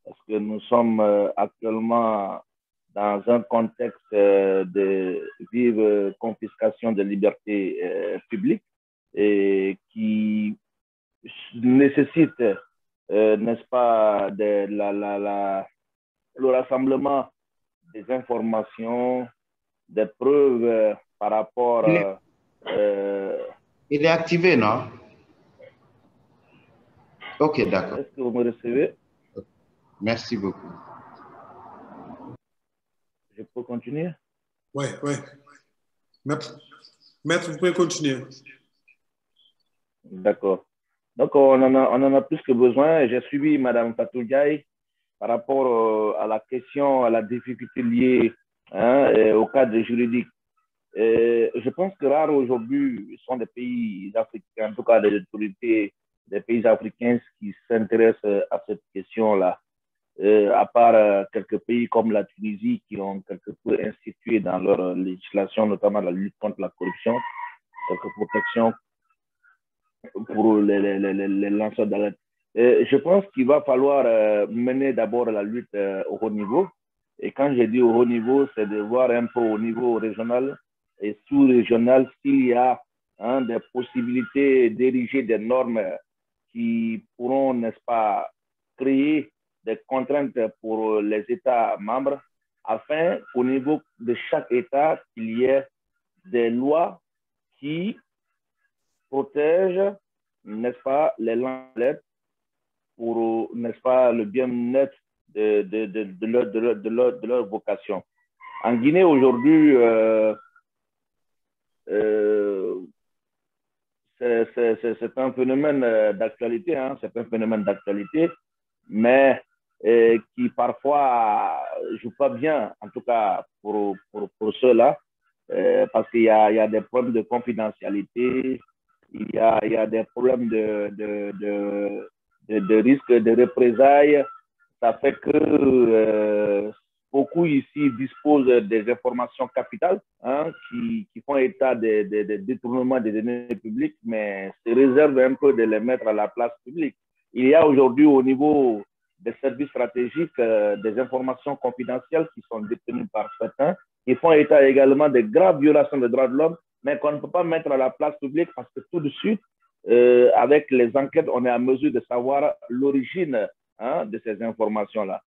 Speaker 6: Parce que nous sommes actuellement dans un contexte de vive confiscation de libertés publiques et qui nécessite, n'est-ce pas, le rassemblement des informations, des preuves par rapport...
Speaker 7: Il est activé, non? Ok, d'accord.
Speaker 6: Est-ce que vous me recevez?
Speaker 7: Merci beaucoup.
Speaker 6: Je peux continuer?
Speaker 1: Oui, oui. Maître, vous pouvez continuer.
Speaker 6: D'accord. Donc, on en a plus que besoin. J'ai suivi Mme Fatou Ndiaye par rapport à la question, à la difficulté liée au cadre juridique. Je pense que rares aujourd'hui sont des pays africains, en tout cas des autorités des pays africains qui s'intéressent à cette question-là. À part quelques pays comme la Tunisie qui ont quelque peu institué dans leur législation, notamment la lutte contre la corruption, quelques protections pour les lanceurs d'alerte. Je pense qu'il va falloir mener d'abord la lutte au haut niveau. Et quand je dis au haut niveau, c'est de voir un peu au niveau régional et sous-régional s'il y a des possibilités d'ériger des normes qui pourront, n'est-ce pas, créer des contraintes pour les États membres afin qu'au niveau de chaque État, qu'il y ait des lois qui protègent, n'est-ce pas, les lanceurs pour, n'est-ce pas, le bien-être de leur vocation. En Guinée, aujourd'hui, c'est un phénomène d'actualité, c'est un phénomène d'actualité, mais qui parfois ne joue pas bien, en tout cas pour ceux-là, parce qu'il y a des problèmes de confidentialité, il y a des problèmes de risque de représailles. Ça fait que beaucoup ici disposent des informations capitales qui font état des détournements des données publiques, mais se réservent un peu de les mettre à la place publique. Il y a aujourd'hui au niveau des services stratégiques des informations confidentielles qui sont détenues par certains, qui font état également de graves violations des droits de l'homme, mais qu'on ne peut pas mettre à la place publique parce que tout de suite, avec les enquêtes, on est en mesure de savoir l'origine de ces informations-là.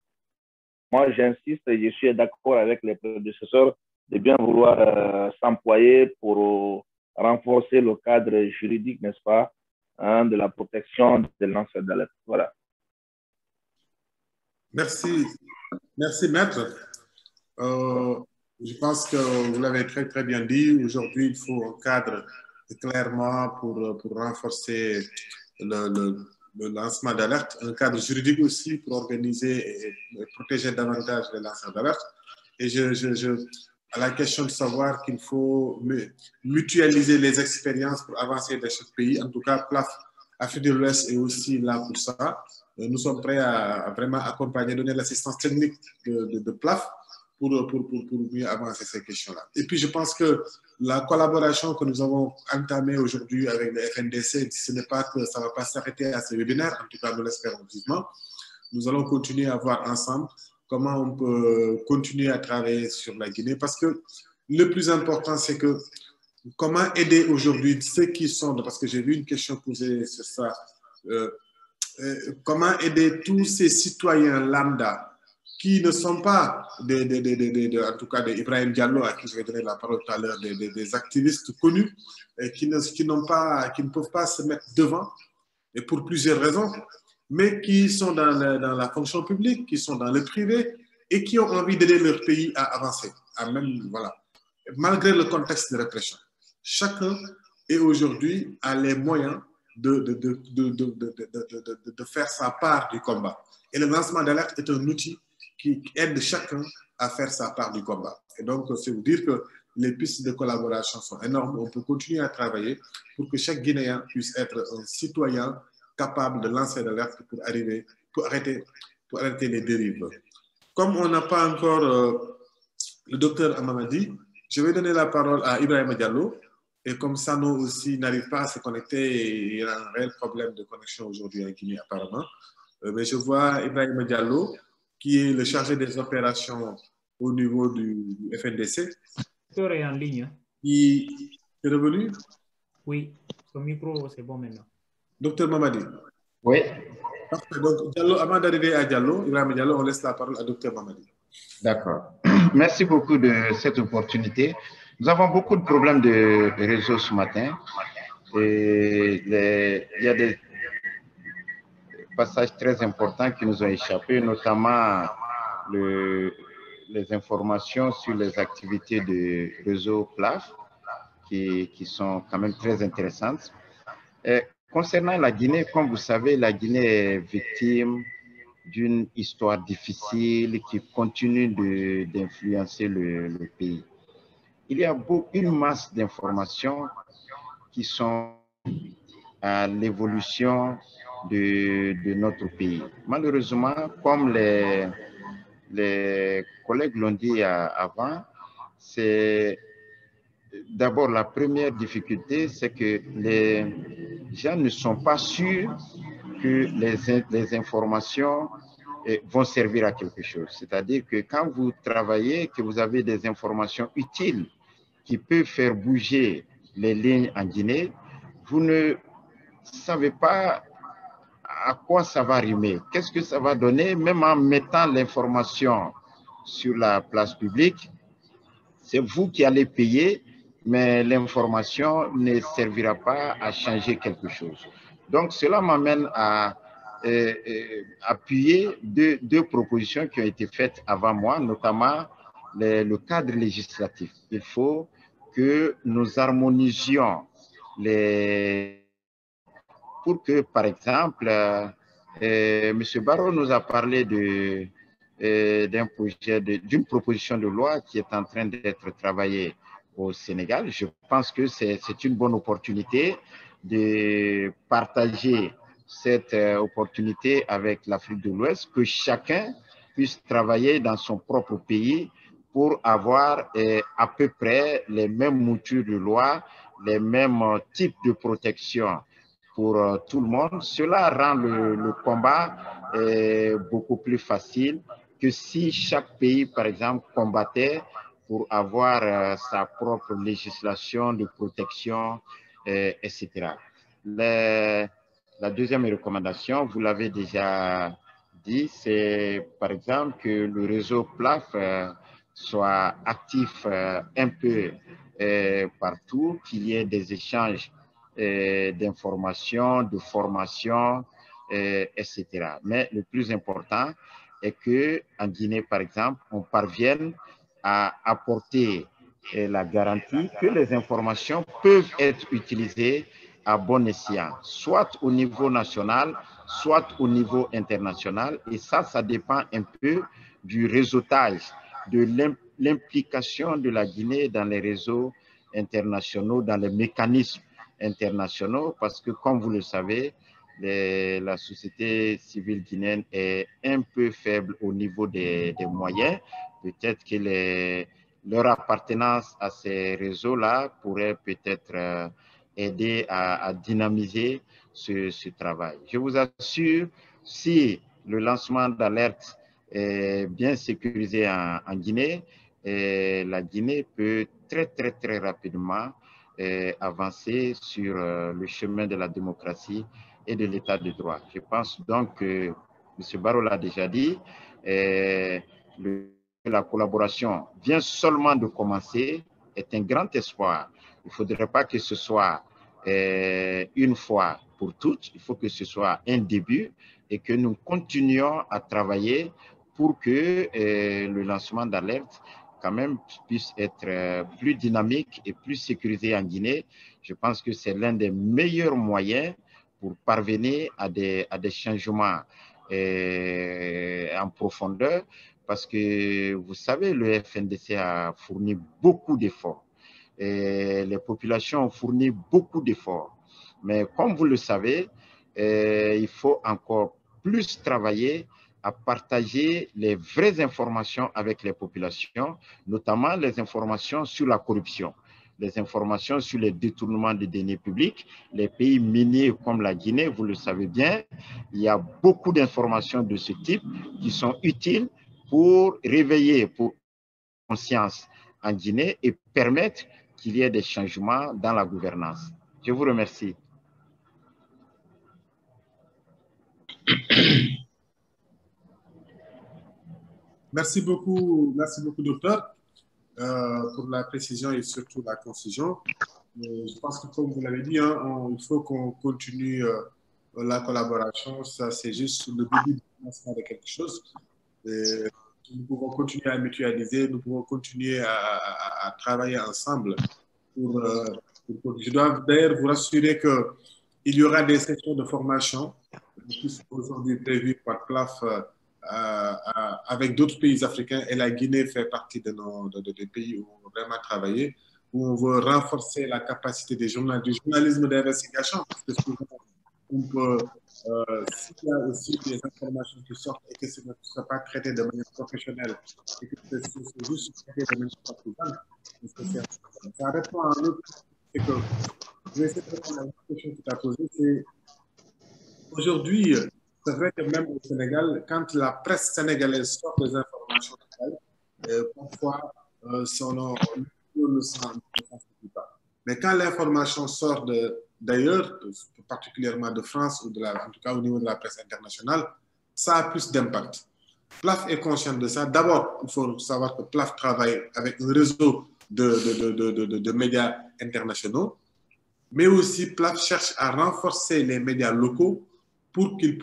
Speaker 6: Moi, j'insiste et je suis d'accord avec les prédécesseurs de bien vouloir s'employer pour renforcer le cadre juridique, n'est-ce pas, de la protection des lanceurs d'alerte. Voilà.
Speaker 1: Merci. Merci, Maître. Je pense que vous l'avez très, très bien dit. Aujourd'hui, il faut un cadre clairement pour renforcer le lancement d'alerte, un cadre juridique aussi pour organiser et protéger davantage les lanceurs d'alerte. Et à la question de savoir qu'il faut mutualiser les expériences pour avancer dans chaque pays, en tout cas, PLAF Afrique de l'Ouest est aussi là pour ça. Nous sommes prêts à vraiment accompagner, donner l'assistance technique de PLAF pour mieux avancer ces questions-là. Et puis, je pense que la collaboration que nous avons entamée aujourd'hui avec le FNDC, ce n'est pas que ça ne va pas s'arrêter à ce webinaire, en tout cas nous l'espérons vivement. Nous allons continuer à voir ensemble comment on peut continuer à travailler sur la Guinée, parce que le plus important, c'est que comment aider aujourd'hui ceux qui sont, parce que j'ai vu une question posée sur ça, comment aider tous ces citoyens lambda qui ne sont pas, en tout cas d'Ibrahim Diallo, à qui je vais donner la parole tout à l'heure, des activistes connus, et qui ne peuvent pas se mettre devant, et pour plusieurs raisons, mais qui sont dans la fonction publique, qui sont dans le privé, et qui ont envie d'aider leur pays à avancer, voilà, malgré le contexte de répression. Chacun est aujourd'hui a les moyens de faire sa part du combat. Et le lancement d'alerte est un outil qui aide chacun à faire sa part du combat. Et donc, c'est vous dire que les pistes de collaboration sont énormes. On peut continuer à travailler pour que chaque Guinéen puisse être un citoyen capable de lancer l'alerte pour arrêter les dérives. Comme on n'a pas encore le docteur Amamadi, je vais donner la parole à Ibrahim Diallo. Et comme Sano aussi n'arrive pas à se connecter, il y a un réel problème de connexion aujourd'hui en Guinée apparemment. Mais je vois Ibrahim Diallo, qui est le chargé des opérations au niveau du FNDC.
Speaker 8: Docteur est en ligne.
Speaker 1: Qui est revenu?
Speaker 8: Oui, son micro, c'est bon maintenant.
Speaker 1: Docteur Mamadi.
Speaker 7: Oui.
Speaker 1: Parfait. Donc, Diallo, avant d'arriver à Diallo, Ibrahim Diallo, on laisse la parole à Docteur Mamadi.
Speaker 7: D'accord. Merci beaucoup de cette opportunité. Nous avons beaucoup de problèmes de réseau ce matin. Et il y a des passages très importants qui nous ont échappé, notamment les informations sur les activités du réseau PLAF, qui sont quand même très intéressantes. Et concernant la Guinée, comme vous savez, la Guinée est victime d'une histoire difficile qui continue d'influencer le pays. Il y a une masse d'informations qui sont à l'évolution de notre pays. Malheureusement, comme les collègues l'ont dit avant, c'est d'abord la première difficulté, c'est que les gens ne sont pas sûrs que les informations vont servir à quelque chose. C'est-à-dire que quand vous travaillez, que vous avez des informations utiles qui peuvent faire bouger les lignes en Guinée, vous ne savez pas à quoi ça va rimer, qu'est-ce que ça va donner, même en mettant l'information sur la place publique, c'est vous qui allez payer, mais l'information ne servira pas à changer quelque chose. Donc, cela m'amène à appuyer deux propositions qui ont été faites avant moi, notamment le cadre législatif. Il faut que nous harmonisions pour que, par exemple, M. Barrot nous a parlé d'une proposition de loi qui est en train d'être travaillée au Sénégal. Je pense que c'est une bonne opportunité de partager cette opportunité avec l'Afrique de l'Ouest, que chacun puisse travailler dans son propre pays pour avoir à peu près les mêmes moutures de loi, les mêmes types de protection pour tout le monde. Cela rend le combat beaucoup plus facile que si chaque pays, par exemple, combattait pour avoir sa propre législation de protection, etc. La deuxième recommandation, vous l'avez déjà dit, c'est par exemple que le réseau PLAF soit actif un peu partout, qu'il y ait des échanges d'informations, de formation, etc. Mais le plus important est qu'en Guinée, par exemple, on parvienne à apporter la garantie que les informations peuvent être utilisées à bon escient, soit au niveau national, soit au niveau international. Et ça dépend un peu du réseautage, de l'implication de la Guinée dans les réseaux internationaux, dans les mécanismes internationaux, parce que, comme vous le savez, la société civile guinéenne est un peu faible au niveau des moyens. Peut-être que leur appartenance à ces réseaux-là pourrait peut-être aider à dynamiser ce travail. Je vous assure, si le lancement d'alerte est bien sécurisé en Guinée, la Guinée peut très rapidement avancer sur le chemin de la démocratie et de l'état de droit. Je pense donc que M. Barrot l'a déjà dit, la collaboration vient seulement de commencer, est un grand espoir. Il ne faudrait pas que ce soit une fois pour toutes, il faut que ce soit un début et que nous continuions à travailler pour que le lancement d'alerte quand même puisse être plus dynamique et plus sécurisé en Guinée. Je pense que c'est l'un des meilleurs moyens pour parvenir à des changements en profondeur, parce que vous savez, le FNDC a fourni beaucoup d'efforts. Les populations ont fourni beaucoup d'efforts. Mais comme vous le savez, il faut encore plus travailler à partager les vraies informations avec les populations, notamment les informations sur la corruption, les informations sur les détournements de deniers publics. Les pays miniers comme la Guinée, vous le savez bien, il y a beaucoup d'informations de ce type qui sont utiles pour réveiller pour conscience en Guinée et permettre qu'il y ait des changements dans la gouvernance. Je vous remercie.
Speaker 1: Merci beaucoup, docteur, pour la précision et surtout la concision. Je pense que, comme vous l'avez dit, il faut qu'on continue la collaboration. Ça, c'est juste le début du lancement de quelque chose. Nous pouvons continuer à mutualiser, nous pouvons continuer à travailler ensemble. Je dois d'ailleurs vous rassurer qu'il y aura des sessions de formation qui sont aujourd'hui prévues par PLAF avec d'autres pays africains, et la Guinée fait partie des pays où on veut vraiment travailler, où on veut renforcer la capacité du journalisme d'investigation, parce que souvent, on peut, s'il y a aussi des informations qui sortent et que ce ne soit pas traité de manière professionnelle, et que c'est juste traité de manière partisane, ça répond à un autre, c'est que je vais essayer de répondre à une question que tu as posée, c'est aujourd'hui, c'est vrai que même au Sénégal, quand la presse sénégalaise sort des informations, parfois, son nom ne s'en pas. Mais quand l'information sort d'ailleurs, particulièrement de France, ou en tout cas au niveau de la presse internationale, ça a plus d'impact. PLAF est conscient de ça. D'abord, il faut savoir que PLAF travaille avec un réseau de médias internationaux, mais aussi PLAF cherche à renforcer les médias locaux pour qu'ils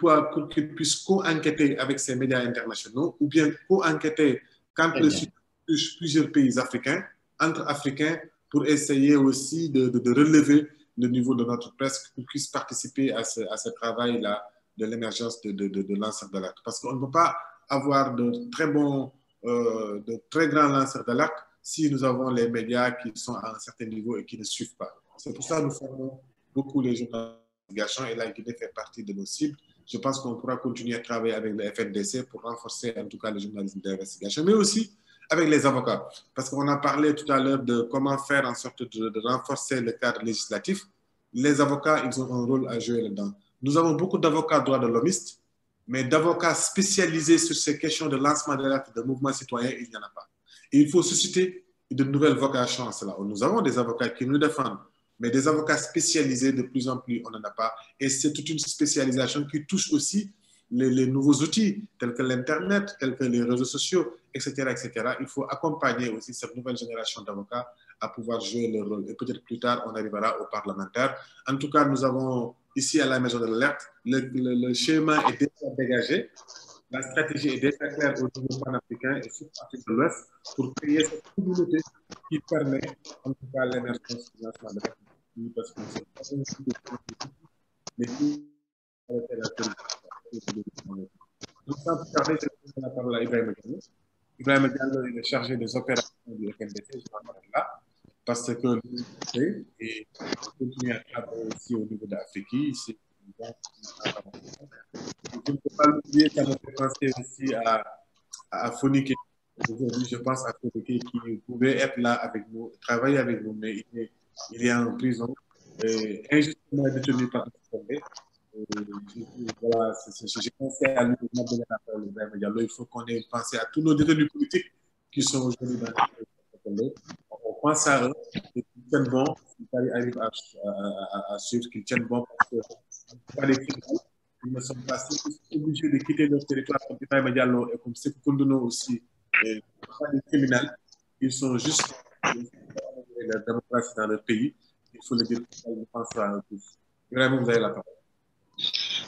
Speaker 1: puissent co-enquêter avec ces médias internationaux, ou bien co-enquêter quand le sujet touche plusieurs pays africains, entre Africains, pour essayer aussi de relever le niveau de notre presse, pour qu'ils puissent participer à ce travail-là de l'émergence de lanceurs d'alerte. Parce qu'on ne peut pas avoir de très grands lanceurs d'alerte si nous avons les médias qui sont à un certain niveau et qui ne suivent pas. C'est pour ça que nous formons beaucoup les journalistes d'investigation, et la Guinée fait partie de nos cibles. Je pense qu'on pourra continuer à travailler avec le FNDC pour renforcer en tout cas le journalisme d'investigation, mais aussi avec les avocats. Parce qu'on a parlé tout à l'heure de comment faire en sorte de renforcer le cadre législatif. Les avocats, ils ont un rôle à jouer là-dedans. Nous avons beaucoup d'avocats droits de l'homiste, mais d'avocats spécialisés sur ces questions de lancement d'alerte de mouvements citoyens, il n'y en a pas. Et il faut susciter de nouvelles vocations à cela. Nous avons des avocats qui nous défendent, mais des avocats spécialisés, de plus en plus, on n'en a pas. Et c'est toute une spécialisation qui touche aussi les nouveaux outils, tels que l'Internet, tels que les réseaux sociaux, etc., etc. Il faut accompagner aussi cette nouvelle génération d'avocats à pouvoir jouer leur rôle. Et peut-être plus tard, on arrivera aux parlementaires. En tout cas, nous avons ici à la Maison de l'Alerte, le schéma est déjà dégagé. La stratégie est déjà claire au niveau panafricain et sur l'Afrique de l'Ouest pour créer cette communauté qui permet, en tout cas, l'émergence du lancement de l'alerte. Parce que c'est pas une communauté, mais qui arrêter la corruption. Donc, sans plus tarder, je vais donner la parole à Ibrahim Diallo. Ibrahim Diallo est chargé des opérations du FNDC, je vais en parler là, parce que l'UNDP et continue à travailler aussi au niveau d'Afrique. Je ne peux pas l'oublier, ça me fait penser aussi à Fonike, Aujourd'hui, je pense à quelqu'un qui pouvait être là avec nous, travailler avec nous, mais il est en prison, injustement détenu par un. Voilà, j'ai pensé à lui, il faut qu'on ait pensé à tous nos détenus politiques qui sont aujourd'hui dans le. On pense à eux, et qu'ils tiennent bon, qu'ils arrivent à suivre, qu'ils tiennent bon, parce que pas les criminels, ils ne sont pas obligés de quitter leur territoire comme Ibrahima Diallo et comme Sékou Koundono aussi, et pas des criminels, ils sont juste la démocratie dans leur pays, il faut le dire, je pense à eux tous. Vraiment, vous avez la parole.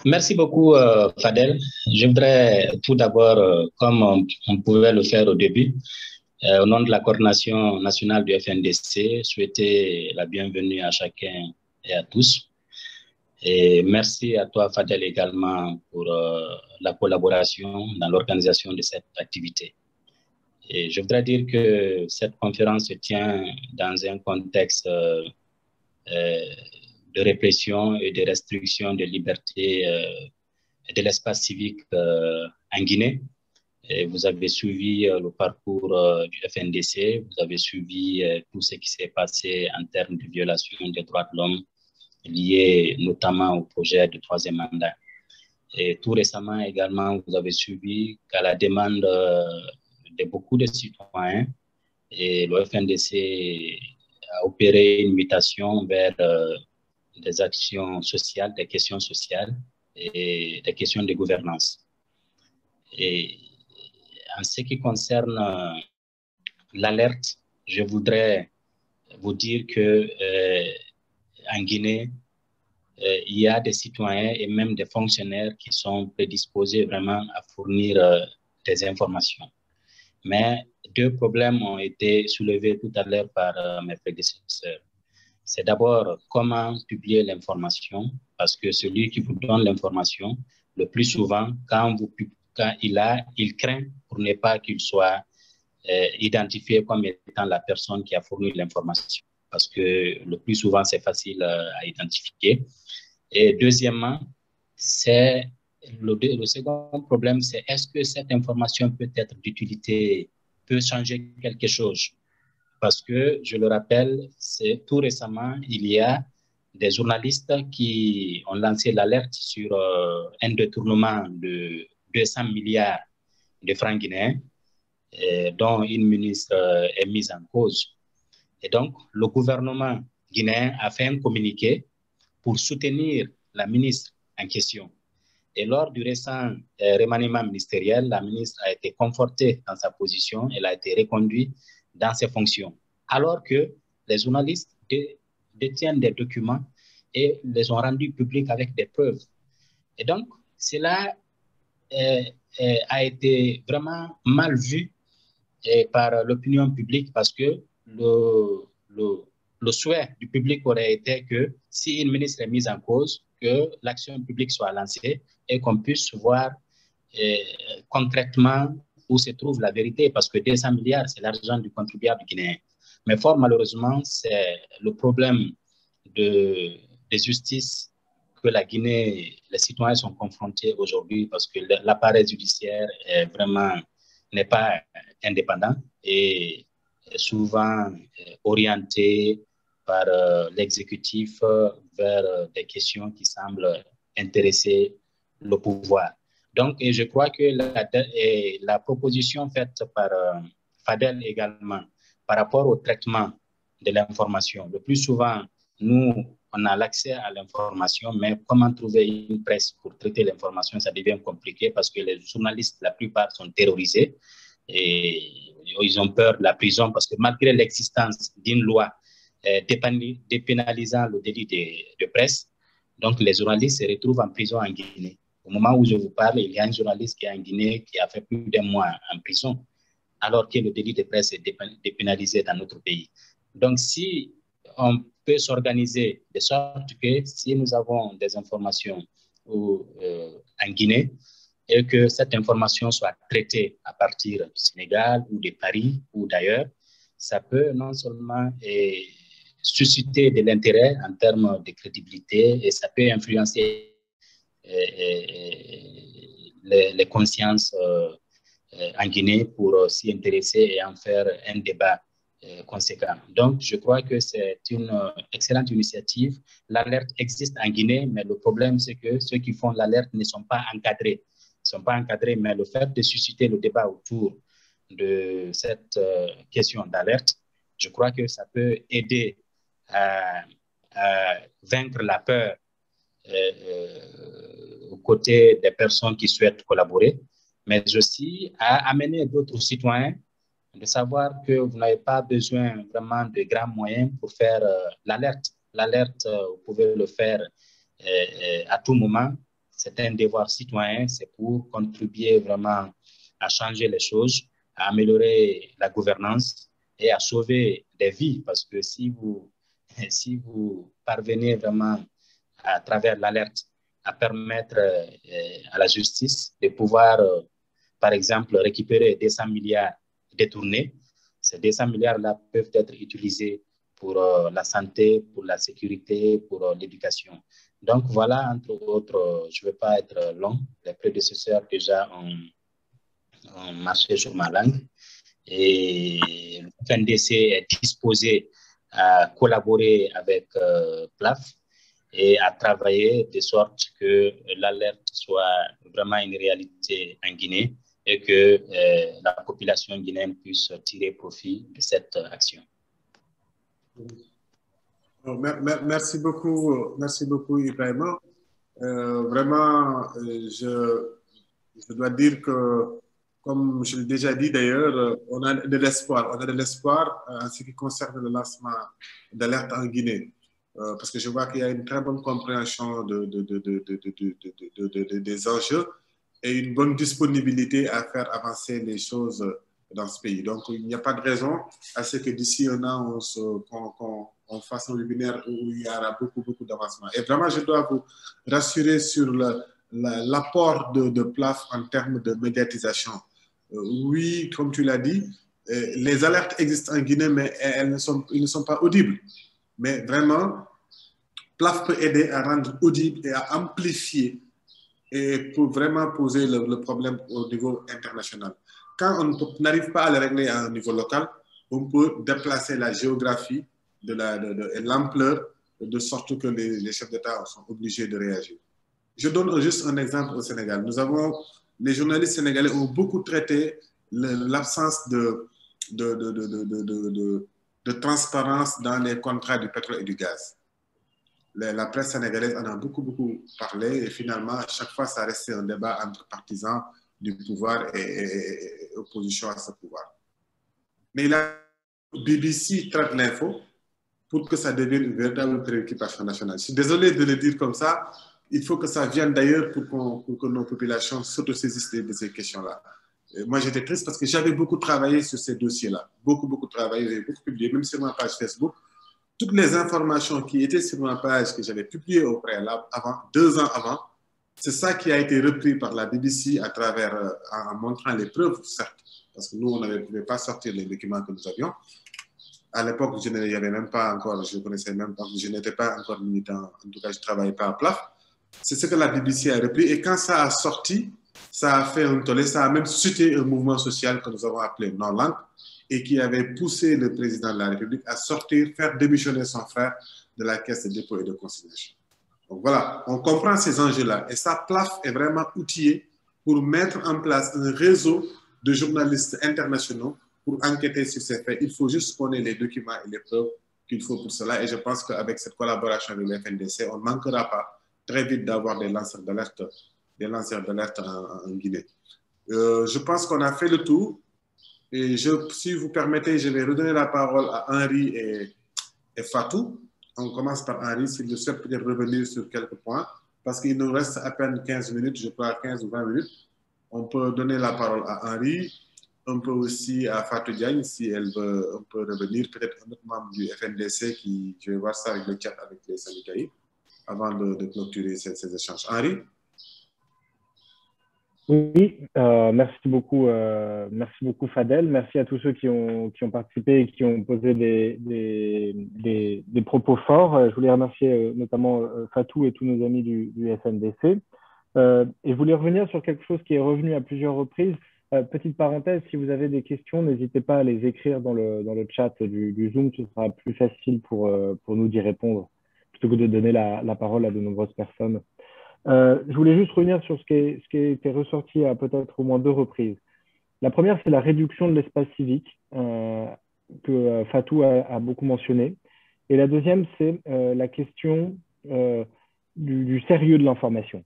Speaker 9: Merci beaucoup, Fadel. Je voudrais tout d'abord, comme on pouvait le faire au début, au nom de la coordination nationale du FNDC, souhaiter la bienvenue à chacun et à tous. Et merci à toi, Fadel, également pour la collaboration dans l'organisation de cette activité. Et je voudrais dire que cette conférence se tient dans un contexte de répression et de restriction de liberté de l'espace civique en Guinée. Et vous avez suivi le parcours du FNDC, vous avez suivi tout ce qui s'est passé en termes de violation des droits de l'homme liés notamment au projet de troisième mandat. Et tout récemment également, vous avez suivi qu'à la demande de beaucoup de citoyens, et le FNDC a opéré une mutation vers des actions sociales, des questions sociales et des questions de gouvernance. Et en ce qui concerne l'alerte, je voudrais vous dire que en Guinée, il y a des citoyens et même des fonctionnaires qui sont prédisposés vraiment à fournir des informations. Mais deux problèmes ont été soulevés tout à l'heure par mes prédécesseurs. C'est d'abord comment publier l'information, parce que celui qui vous donne l'information, le plus souvent, quand il craint pour ne pas qu'il soit identifié comme étant la personne qui a fourni l'information, parce que le plus souvent, c'est facile à identifier. Et deuxièmement, c'est le second problème, c'est est-ce que cette information peut être d'utilité, peut changer quelque chose? Parce que, je le rappelle, c'est tout récemment, il y a des journalistes qui ont lancé l'alerte sur un détournement de 200 milliards de francs guinéens, dont une ministre est mise en cause. Et donc, le gouvernement guinéen a fait un communiqué pour soutenir la ministre en question. Et lors du récent remaniement ministériel, la ministre a été confortée dans sa position, elle a été reconduite dans ses fonctions. Alors que les journalistes détiennent des documents et les ont rendus publics avec des preuves. Et donc, cela a été vraiment mal vu par l'opinion publique parce que le souhait du public aurait été que si une ministre est mise en cause, que l'action publique soit lancée et qu'on puisse voir concrètement où se trouve la vérité, parce que 200 milliards, c'est l'argent du contribuable guinéen. Mais fort malheureusement, c'est le problème de justice que la Guinée, les citoyens sont confrontés aujourd'hui parce que l'appareil judiciaire n'est pas indépendant et est souvent orienté par l'exécutif vers des questions qui semblent intéresser le pouvoir. Donc, et je crois que la proposition faite par Fadel également par rapport au traitement de l'information, le plus souvent, nous, on a l'accès à l'information, mais comment trouver une presse pour traiter l'information, ça devient compliqué parce que les journalistes, la plupart, sont terrorisés et ils ont peur de la prison parce que malgré l'existence d'une loi dépénalisant le délit de presse, donc les journalistes se retrouvent en prison en Guinée. Au moment où je vous parle, il y a un journaliste qui est en Guinée qui a fait plus d'un mois en prison, alors que le délit de presse est dépénalisé dans notre pays. Donc, si on peut s'organiser de sorte que si nous avons des informations en Guinée et que cette information soit traitée à partir du Sénégal ou de Paris ou d'ailleurs, ça peut non seulement susciter de l'intérêt en termes de crédibilité et ça peut influencer les consciences en Guinée pour s'y intéresser et en faire un débat conséquent. Donc, je crois que c'est une excellente initiative. L'alerte existe en Guinée, mais le problème, c'est que ceux qui font l'alerte ne sont pas encadrés. Ils ne sont pas encadrés, mais le fait de susciter le débat autour de cette question d'alerte, je crois que ça peut aider à vaincre la peur aux côtés des personnes qui souhaitent collaborer, mais aussi à amener d'autres citoyens de savoir que vous n'avez pas besoin vraiment de grands moyens pour faire l'alerte. L'alerte, vous pouvez le faire à tout moment. C'est un devoir citoyen, c'est pour contribuer vraiment à changer les choses, à améliorer la gouvernance et à sauver des vies. Parce que si vous parvenez vraiment à travers l'alerte à permettre à la justice de pouvoir, par exemple, récupérer 200 milliards détournés, ces 200 milliards-là peuvent être utilisés pour la santé, pour la sécurité, pour l'éducation. Donc voilà, entre autres, je ne vais pas être long, les prédécesseurs déjà ont marché sur ma langue et le FNDC est disposé à collaborer avec PLAF et à travailler de sorte que l'alerte soit vraiment une réalité en Guinée et que la population guinéenne puisse tirer profit de cette action.
Speaker 1: Merci beaucoup Ibrahima. Vraiment, je dois dire que, comme je l'ai déjà dit d'ailleurs, on a de l'espoir. On a de l'espoir en ce qui concerne le lancement d'alerte en Guinée. Parce que je vois qu'il y a une très bonne compréhension des enjeux et une bonne disponibilité à faire avancer les choses dans ce pays. Donc, il n'y a pas de raison à ce que d'ici un an, on fasse un webinaire où il y aura beaucoup d'avancement. Et vraiment, je dois vous rassurer sur l'apport de PLAF en termes de médiatisation. Oui, comme tu l'as dit, les alertes existent en Guinée, mais ils ne sont pas audibles. Mais vraiment, PLAF peut aider à rendre audible et à amplifier et pour vraiment poser le problème au niveau international. Quand on n'arrive pas à le régler à un niveau local, on peut déplacer la géographie et l'ampleur de sorte que les chefs d'État sont obligés de réagir. Je donne juste un exemple au Sénégal. Les journalistes sénégalais ont beaucoup traité l'absence de transparence dans les contrats du pétrole et du gaz. La presse sénégalaise en a beaucoup parlé et finalement, à chaque fois, ça restait un débat entre partisans du pouvoir et opposition à ce pouvoir. Mais la BBC traite l'info pour que ça devienne une véritable préoccupation nationale. Je suis désolé de le dire comme ça, il faut que ça vienne d'ailleurs pour que nos populations s'autosaisissent de ces questions-là. Moi, j'étais triste parce que j'avais beaucoup travaillé sur ces dossiers-là, beaucoup travaillé, j'ai beaucoup publié, même sur ma page Facebook. Toutes les informations qui étaient sur ma page que j'avais publiées au préalable, 2 ans avant, c'est ça qui a été repris par la BBC en montrant les preuves, certes, parce que nous, on ne pouvait pas sortir les documents que nous avions. À l'époque, je n'y avais même pas encore, je ne connaissais même pas, je n'étais pas encore militant, en tout cas, je ne travaillais pas à PLAF. C'est ce que la BBC a repris et quand ça a sorti, ça a fait un tollé, ça a même suscité un mouvement social que nous avons appelé Norland et qui avait poussé le président de la République à faire démissionner son frère de la Caisse de dépôt et de consignation. Donc voilà, on comprend ces enjeux-là et ça, PLAF est vraiment outillé pour mettre en place un réseau de journalistes internationaux pour enquêter sur ces faits. Il faut juste qu'on ait les documents et les preuves qu'il faut pour cela et je pense qu'avec cette collaboration avec le FNDC, on ne manquera pas très vite d'avoir des lanceurs d'alerte en Guinée. Je pense qu'on a fait le tour. Et si vous permettez, je vais redonner la parole à Henri et Fatou. On commence par Henri, s'il souhaite peut-être revenir sur quelques points, parce qu'il nous reste à peine 15 minutes, je crois 15 ou 20 minutes. On peut donner la parole à Henri, on peut aussi à Fatou Diagne, si elle veut, on peut revenir, peut-être un autre membre du FNDC, je vais voir ça avec le chat avec les syndicats, avant de clôturer ces échanges. Henri?
Speaker 3: Oui, merci beaucoup Fadel. Merci à tous ceux qui ont participé et qui ont posé des propos forts. Je voulais remercier notamment Fatou et tous nos amis du FNDC. Et je voulais revenir sur quelque chose qui est revenu à plusieurs reprises, Petite parenthèse, si vous avez des questions, n'hésitez pas à les écrire dans le chat du Zoom, ce sera plus facile pour nous d'y répondre, plutôt que de donner la parole à de nombreuses personnes. Je voulais juste revenir sur ce qui a été ressorti à peut-être au moins 2 reprises. La première, c'est la réduction de l'espace civique, que Fatou a beaucoup mentionné. Et la deuxième, c'est la question du sérieux de l'information.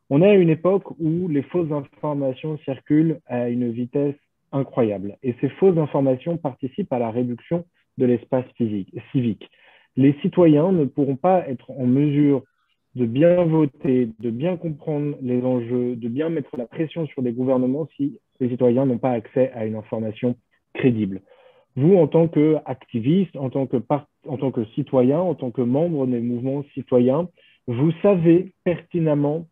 Speaker 3: On est à une époque où les fausses informations circulent à une vitesse incroyable. Et ces fausses informations participent à la réduction de l'espace civique. Les citoyens ne pourront pas être en mesure de bien voter, de bien comprendre les enjeux, de bien mettre la pression sur des gouvernements si les citoyens n'ont pas accès à une information crédible. Vous, en tant qu'activiste, en tant que citoyen, en tant que membre des mouvements citoyens, vous savez pertinemment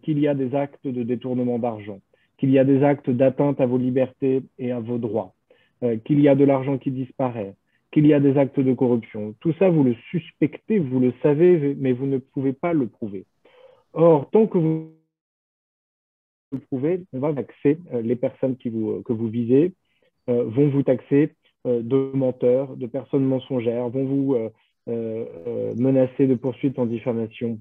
Speaker 3: qu'il y a des actes de détournement d'argent, qu'il y a des actes d'atteinte à vos libertés et à vos droits, qu'il y a de l'argent qui disparaît, qu'il y a des actes de corruption. Tout ça, vous le suspectez, vous le savez, mais vous ne pouvez pas le prouver. Or, tant que vous le prouvez, on va taxer les personnes que vous visez, vont vous taxer de menteurs, de personnes mensongères, vont vous menacer de poursuites en diffamation,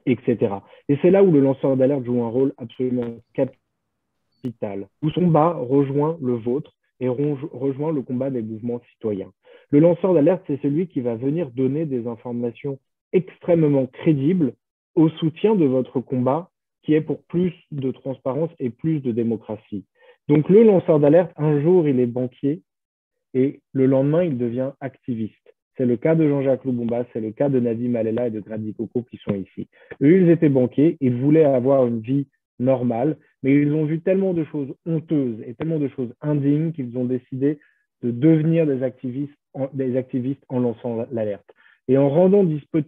Speaker 3: etc. Et c'est là où le lanceur d'alerte joue un rôle absolument capital, où son combat rejoint le vôtre et rejoint le combat des mouvements citoyens. Le lanceur d'alerte, c'est celui qui va venir donner des informations extrêmement crédibles au soutien de votre combat, qui est pour plus de transparence et plus de démocratie. Donc le lanceur d'alerte, un jour, il est banquier et le lendemain, il devient activiste. C'est le cas de Jean-Jacques Lubumba, c'est le cas de Navi Malela et de Grady Coco qui sont ici. Eux, ils étaient banquiers, ils voulaient avoir une vie normale, mais ils ont vu tellement de choses honteuses et tellement de choses indignes qu'ils ont décidé de devenir des activistes en lançant l'alerte. Et en rendant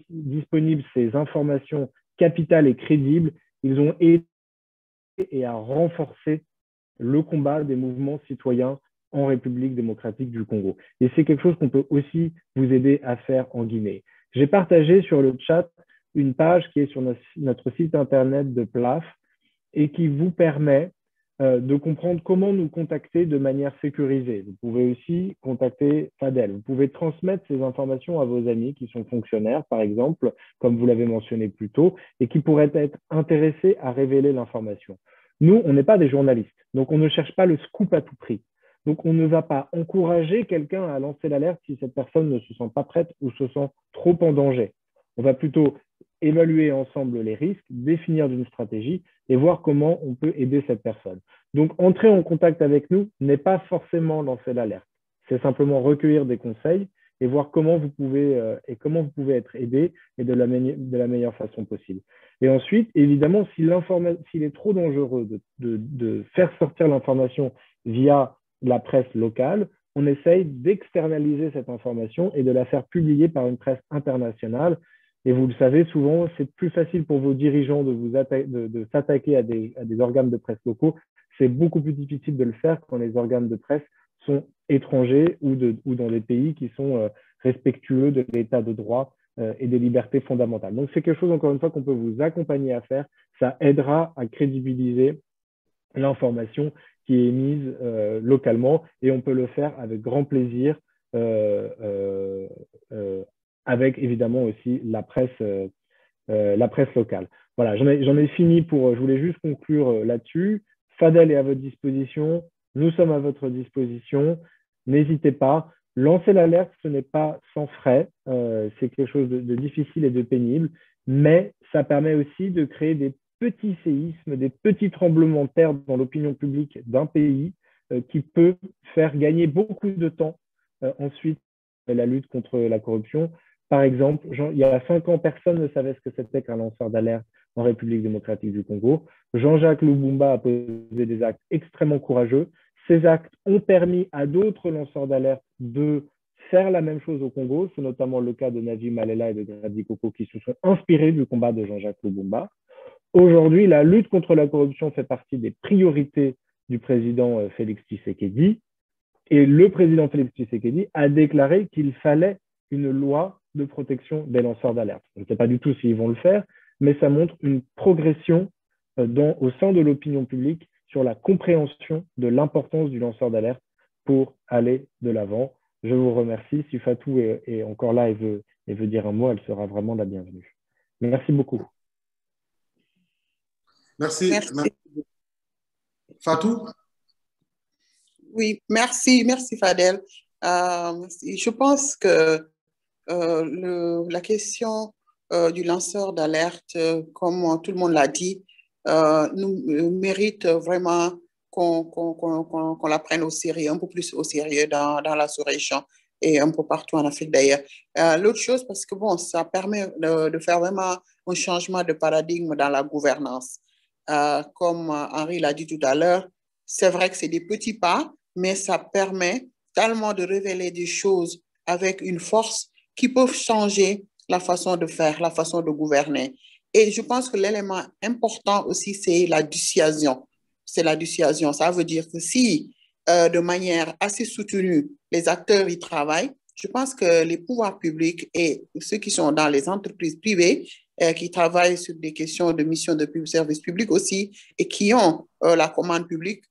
Speaker 3: disponibles ces informations capitales et crédibles, ils ont aidé à renforcer le combat des mouvements citoyens en République démocratique du Congo. Et c'est quelque chose qu'on peut aussi vous aider à faire en Guinée. J'ai partagé sur le chat une page qui est sur notre site internet de PLAF et qui vous permet de comprendre comment nous contacter de manière sécurisée. Vous pouvez aussi contacter Fadel. Vous pouvez transmettre ces informations à vos amis qui sont fonctionnaires, par exemple, comme vous l'avez mentionné plus tôt, et qui pourraient être intéressés à révéler l'information. Nous, on n'est pas des journalistes, donc on ne cherche pas le scoop à tout prix. Donc, on ne va pas encourager quelqu'un à lancer l'alerte si cette personne ne se sent pas prête ou se sent trop en danger. On va plutôt évaluer ensemble les risques, définir une stratégie et voir comment on peut aider cette personne. Donc, entrer en contact avec nous n'est pas forcément lancer l'alerte. C'est simplement recueillir des conseils et voir comment vous pouvez être aidé et de la meilleure façon possible. Et ensuite, évidemment, s'il est trop dangereux de faire sortir l'information via la presse locale, on essaye d'externaliser cette information et de la faire publier par une presse internationale. Et vous le savez, souvent, c'est plus facile pour vos dirigeants de s'attaquer à des organes de presse locaux. C'est beaucoup plus difficile de le faire quand les organes de presse sont étrangers ou dans des pays qui sont respectueux de l'état de droit et des libertés fondamentales. Donc, c'est quelque chose, encore une fois, qu'on peut vous accompagner à faire. Ça aidera à crédibiliser l'information qui est émise localement et on peut le faire avec grand plaisir avec évidemment aussi la presse locale. Voilà, j'en ai fini je voulais juste conclure là-dessus. Fadel est à votre disposition, nous sommes à votre disposition, n'hésitez pas. Lancer l'alerte, ce n'est pas sans frais, c'est quelque chose de difficile et de pénible, mais ça permet aussi de créer des petits séismes, des petits tremblements de terre dans l'opinion publique d'un pays qui peut faire gagner beaucoup de temps ensuite la lutte contre la corruption. Par exemple, il y a 5 ans, personne ne savait ce que c'était qu'un lanceur d'alerte en République démocratique du Congo. Jean-Jacques Lubumba a posé des actes extrêmement courageux. Ces actes ont permis à d'autres lanceurs d'alerte de faire la même chose au Congo. C'est notamment le cas de Navi Malela et de Grady Coco qui se sont inspirés du combat de Jean-Jacques Lubumba. Aujourd'hui, la lutte contre la corruption fait partie des priorités du président Félix Tshisekedi. Et le président Félix Tshisekedi a déclaré qu'il fallait une loi de protection des lanceurs d'alerte. Je ne sais pas du tout s'ils vont le faire, mais ça montre une progression au sein de l'opinion publique sur la compréhension de l'importance du lanceur d'alerte pour aller de l'avant. Je vous remercie. Si Fatou est encore là et veut dire un mot, elle sera vraiment la bienvenue. Merci beaucoup.
Speaker 1: Merci.
Speaker 5: Merci.
Speaker 1: Fatou?
Speaker 5: Oui, merci Fadel. Je pense que la question du lanceur d'alerte, comme tout le monde l'a dit, nous mérite vraiment qu'on la prenne au sérieux, un peu plus au sérieux dans la sous-région et un peu partout en Afrique d'ailleurs. L'autre chose, parce que bon, ça permet de faire vraiment un changement de paradigme dans la gouvernance. Comme Henri l'a dit tout à l'heure, c'est vrai que c'est des petits pas, mais ça permet tellement de révéler des choses avec une force qui peuvent changer la façon de faire, la façon de gouverner. Et je pense que l'élément important aussi, c'est la dissuasion. C'est la dissuasion. Ça veut dire que si, de manière assez soutenue, les acteurs y travaillent, je pense que les pouvoirs publics et ceux qui sont dans les entreprises privées, qui travaillent sur des questions de mission de service public aussi, et qui ont la commande publique,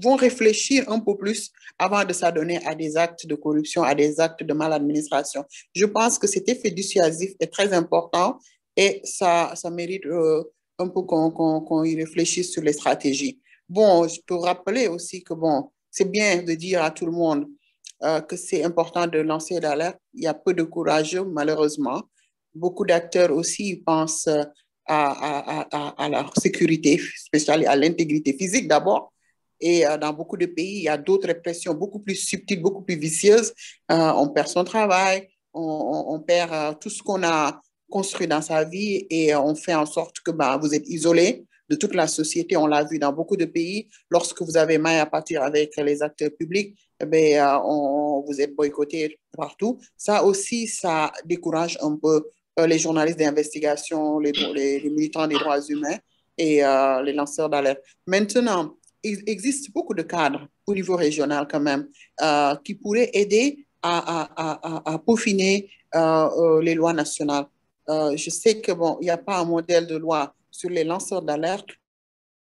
Speaker 5: vont réfléchir un peu plus avant de s'adonner à des actes de corruption, à des actes de maladministration. Je pense que cet effet dissuasif est très important et ça mérite un peu qu'on y réfléchisse sur les stratégies. Bon, je peux rappeler aussi que bon, c'est bien de dire à tout le monde que c'est important de lancer l'alerte. Il y a peu de courageux, malheureusement. Beaucoup d'acteurs aussi pensent à la sécurité, spécialement à l'intégrité physique d'abord. Et dans beaucoup de pays, il y a d'autres répressions beaucoup plus subtiles, beaucoup plus vicieuses. On perd son travail, on perd tout ce qu'on a construit dans sa vie et on fait en sorte que vous êtes isolé de toute la société. On l'a vu dans beaucoup de pays. Lorsque vous avez maille à partir avec les acteurs publics, vous êtes boycotté partout. Ça aussi, ça décourage un peu les journalistes d'investigation, les militants des droits humains et les lanceurs d'alerte. Maintenant, il existe beaucoup de cadres au niveau régional quand même qui pourraient aider à peaufiner les lois nationales. Je sais que bon, il n'y a pas un modèle de loi sur les lanceurs d'alerte.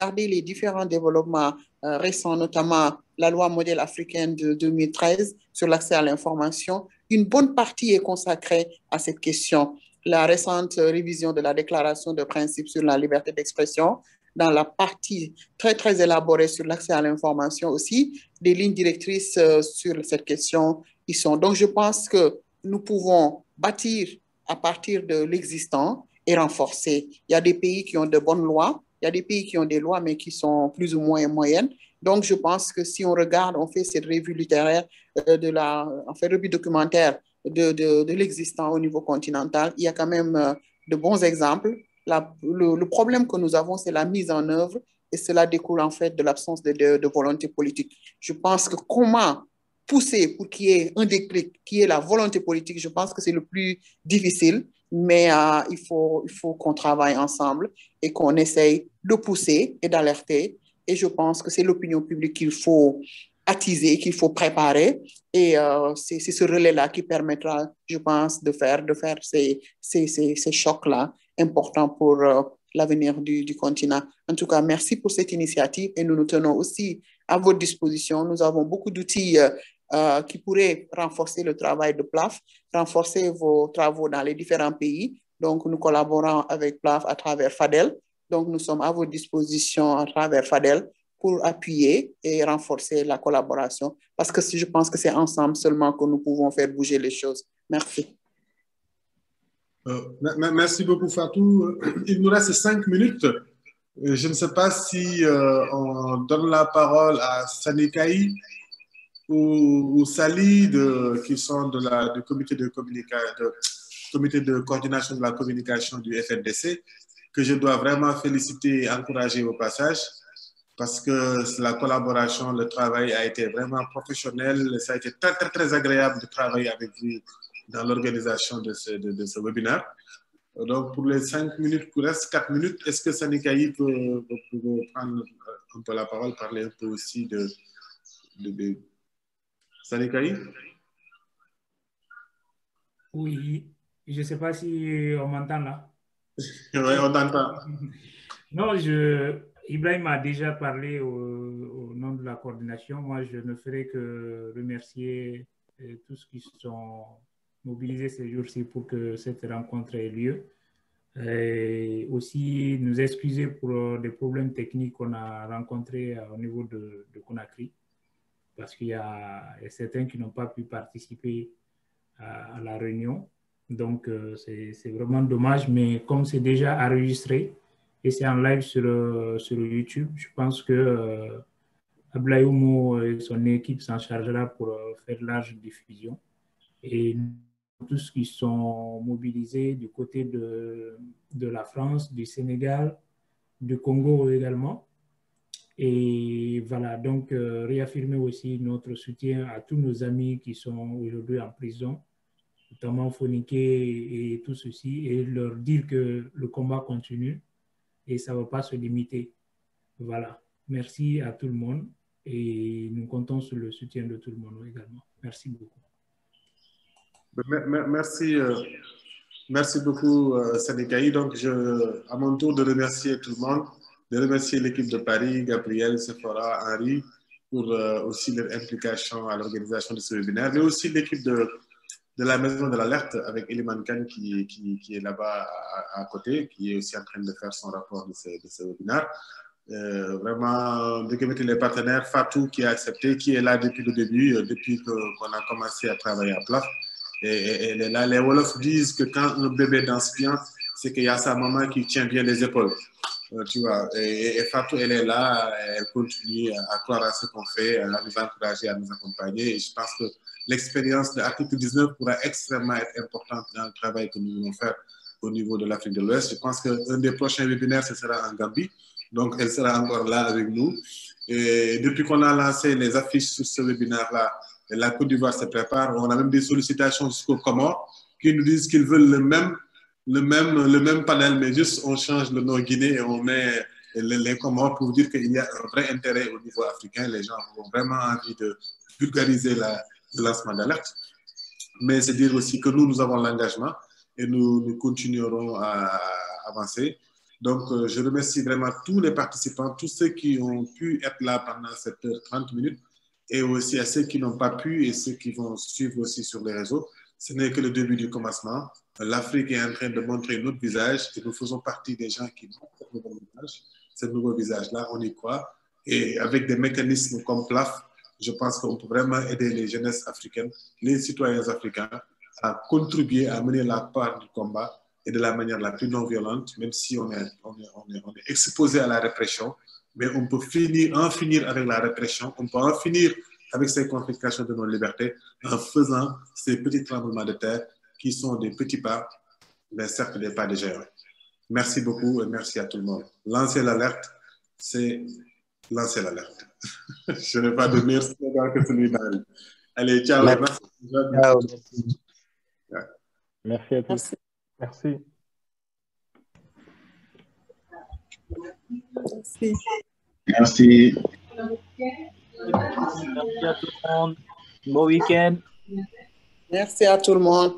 Speaker 5: Regardez les différents développements récents, notamment la loi modèle africaine de 2013 sur l'accès à l'information. Une bonne partie est consacrée à cette question. La récente révision de la déclaration de principe sur la liberté d'expression, dans la partie très, très élaborée sur l'accès à l'information aussi, des lignes directrices sur cette question y sont. Donc, je pense que nous pouvons bâtir à partir de l'existant et renforcer. Il y a des pays qui ont de bonnes lois, il y a des pays qui ont des lois, mais qui sont plus ou moins moyennes. Donc, je pense que si on regarde, on fait cette revue littéraire, revue documentaire de l'existant au niveau continental, il y a quand même de bons exemples. Le problème que nous avons, c'est la mise en œuvre et cela découle en fait de l'absence de volonté politique. Je pense que comment pousser pour qu'il y ait un déclic, qui est la volonté politique, je pense que c'est le plus difficile, mais il faut qu'on travaille ensemble et qu'on essaye de pousser et d'alerter. Et je pense que c'est l'opinion publique qu'il faut attiser, qu'il faut préparer. Et c'est ce relais-là qui permettra, je pense, de faire ces chocs-là importants pour l'avenir du continent. En tout cas, merci pour cette initiative et nous nous tenons aussi à votre disposition. Nous avons beaucoup d'outils qui pourraient renforcer le travail de PLAF, renforcer vos travaux dans les différents pays. Donc, nous collaborons avec PLAF à travers FADEL. Donc, nous sommes à votre disposition à travers FADEL pour appuyer et renforcer la collaboration parce que je pense que c'est ensemble seulement que nous pouvons faire bouger les choses. Merci.
Speaker 1: Merci beaucoup, Fatou. Il nous reste 5 minutes. Je ne sais pas si on donne la parole à Sanikaï ou Sali qui sont du comité de coordination de la communication du FNDC, que je dois vraiment féliciter et encourager au passage, parce que la collaboration, le travail a été vraiment professionnel. Ça a été très, très, très agréable de travailler avec vous dans l'organisation de ce webinaire. Donc, pour les 5 minutes, il reste 4 minutes. Est-ce que Sanikaï peut prendre un peu la parole, parler un peu aussi de Sanikaï?
Speaker 8: Oui, je ne sais pas si on m'entend là.
Speaker 1: Oui, on t'entend.
Speaker 8: Non, Ibrahim a déjà parlé au nom de la coordination. Moi, je ne ferai que remercier tous ceux qui se sont mobilisés ces jours-ci pour que cette rencontre ait lieu. Et aussi nous excuser pour les problèmes techniques qu'on a rencontrés au niveau de Conakry, parce qu'il y a certains qui n'ont pas pu participer à la réunion. Donc, c'est vraiment dommage, mais comme c'est déjà enregistré et c'est en live sur YouTube, je pense que Ablaye Oumo et son équipe s'en chargera pour faire large diffusion. Et tous qui sont mobilisés du côté de la France, du Sénégal, du Congo également. Et voilà, donc réaffirmer aussi notre soutien à tous nos amis qui sont aujourd'hui en prison, notamment Foniké et tout ceci, et leur dire que le combat continue et ça ne va pas se limiter. Voilà, merci à tout le monde et nous comptons sur le soutien de tout le monde également. Merci beaucoup.
Speaker 1: Merci beaucoup, Sénécaï. Donc, à mon tour de remercier tout le monde, de remercier l'équipe de Paris, Gabriel, Sephora, Henri, pour aussi leur implication à l'organisation de ce webinaire, mais aussi l'équipe de la Maison de l'Alerte avec Eliman Khan qui est là-bas à côté, qui est aussi en train de faire son rapport de ce webinaire. Vraiment, de les partenaires, Fatou qui a accepté, qui est là depuis le début, depuis qu'on a commencé à travailler à PLAF. Et elle est là. Les Wolofs disent que quand un bébé danse bien, c'est qu'il y a sa maman qui tient bien les épaules. Tu vois, et Fatou, elle est là, elle continue à croire à ce qu'on fait, à nous encourager, à nous accompagner. Et je pense que l'expérience de l'article 19 pourra extrêmement être importante dans le travail que nous voulons faire au niveau de l'Afrique de l'Ouest. Je pense qu'un des prochains webinaires, ce sera en Gambie. Donc, elle sera encore là avec nous. Et depuis qu'on a lancé les affiches sur ce webinaire-là, la Côte d'Ivoire se prépare. On a même des sollicitations jusqu'aux Comores qui nous disent qu'ils veulent le même panel, mais juste on change le nom Guinée et on met les Comores pour dire qu'il y a un vrai intérêt au niveau africain. Les gens ont vraiment envie de vulgariser le lancement d'alerte. Mais c'est dire aussi que nous avons l'engagement et nous continuerons à avancer. Donc, je remercie vraiment tous les participants, tous ceux qui ont pu être là pendant cette heure 30 minutes et aussi à ceux qui n'ont pas pu et ceux qui vont suivre aussi sur les réseaux. Ce n'est que le début du commencement. L'Afrique est en train de montrer notre visage et nous faisons partie des gens qui montrent notre visage. Ce nouveau visage-là, on y croit. Et avec des mécanismes comme PLAF, je pense qu'on peut vraiment aider les jeunesses africaines, les citoyens africains à contribuer à mener la part du combat et de la manière la plus non violente, même si on est exposé à la répression, mais on peut en finir avec la répression, on peut en finir avec ces confiscations de nos libertés en faisant ces petits tremblements de terre qui sont des petits pas, mais certes des pas de géants. Merci beaucoup et merci à tout le monde. Lancer l'alerte, c'est lancer l'alerte. Je n'ai pas de meilleur slogan que celui-là. Allez, ciao. Merci.
Speaker 3: Ciao. Merci à tous.
Speaker 4: Merci.
Speaker 7: Merci.
Speaker 10: Merci à tout le monde. Bon week-end.
Speaker 5: Merci à tout le monde.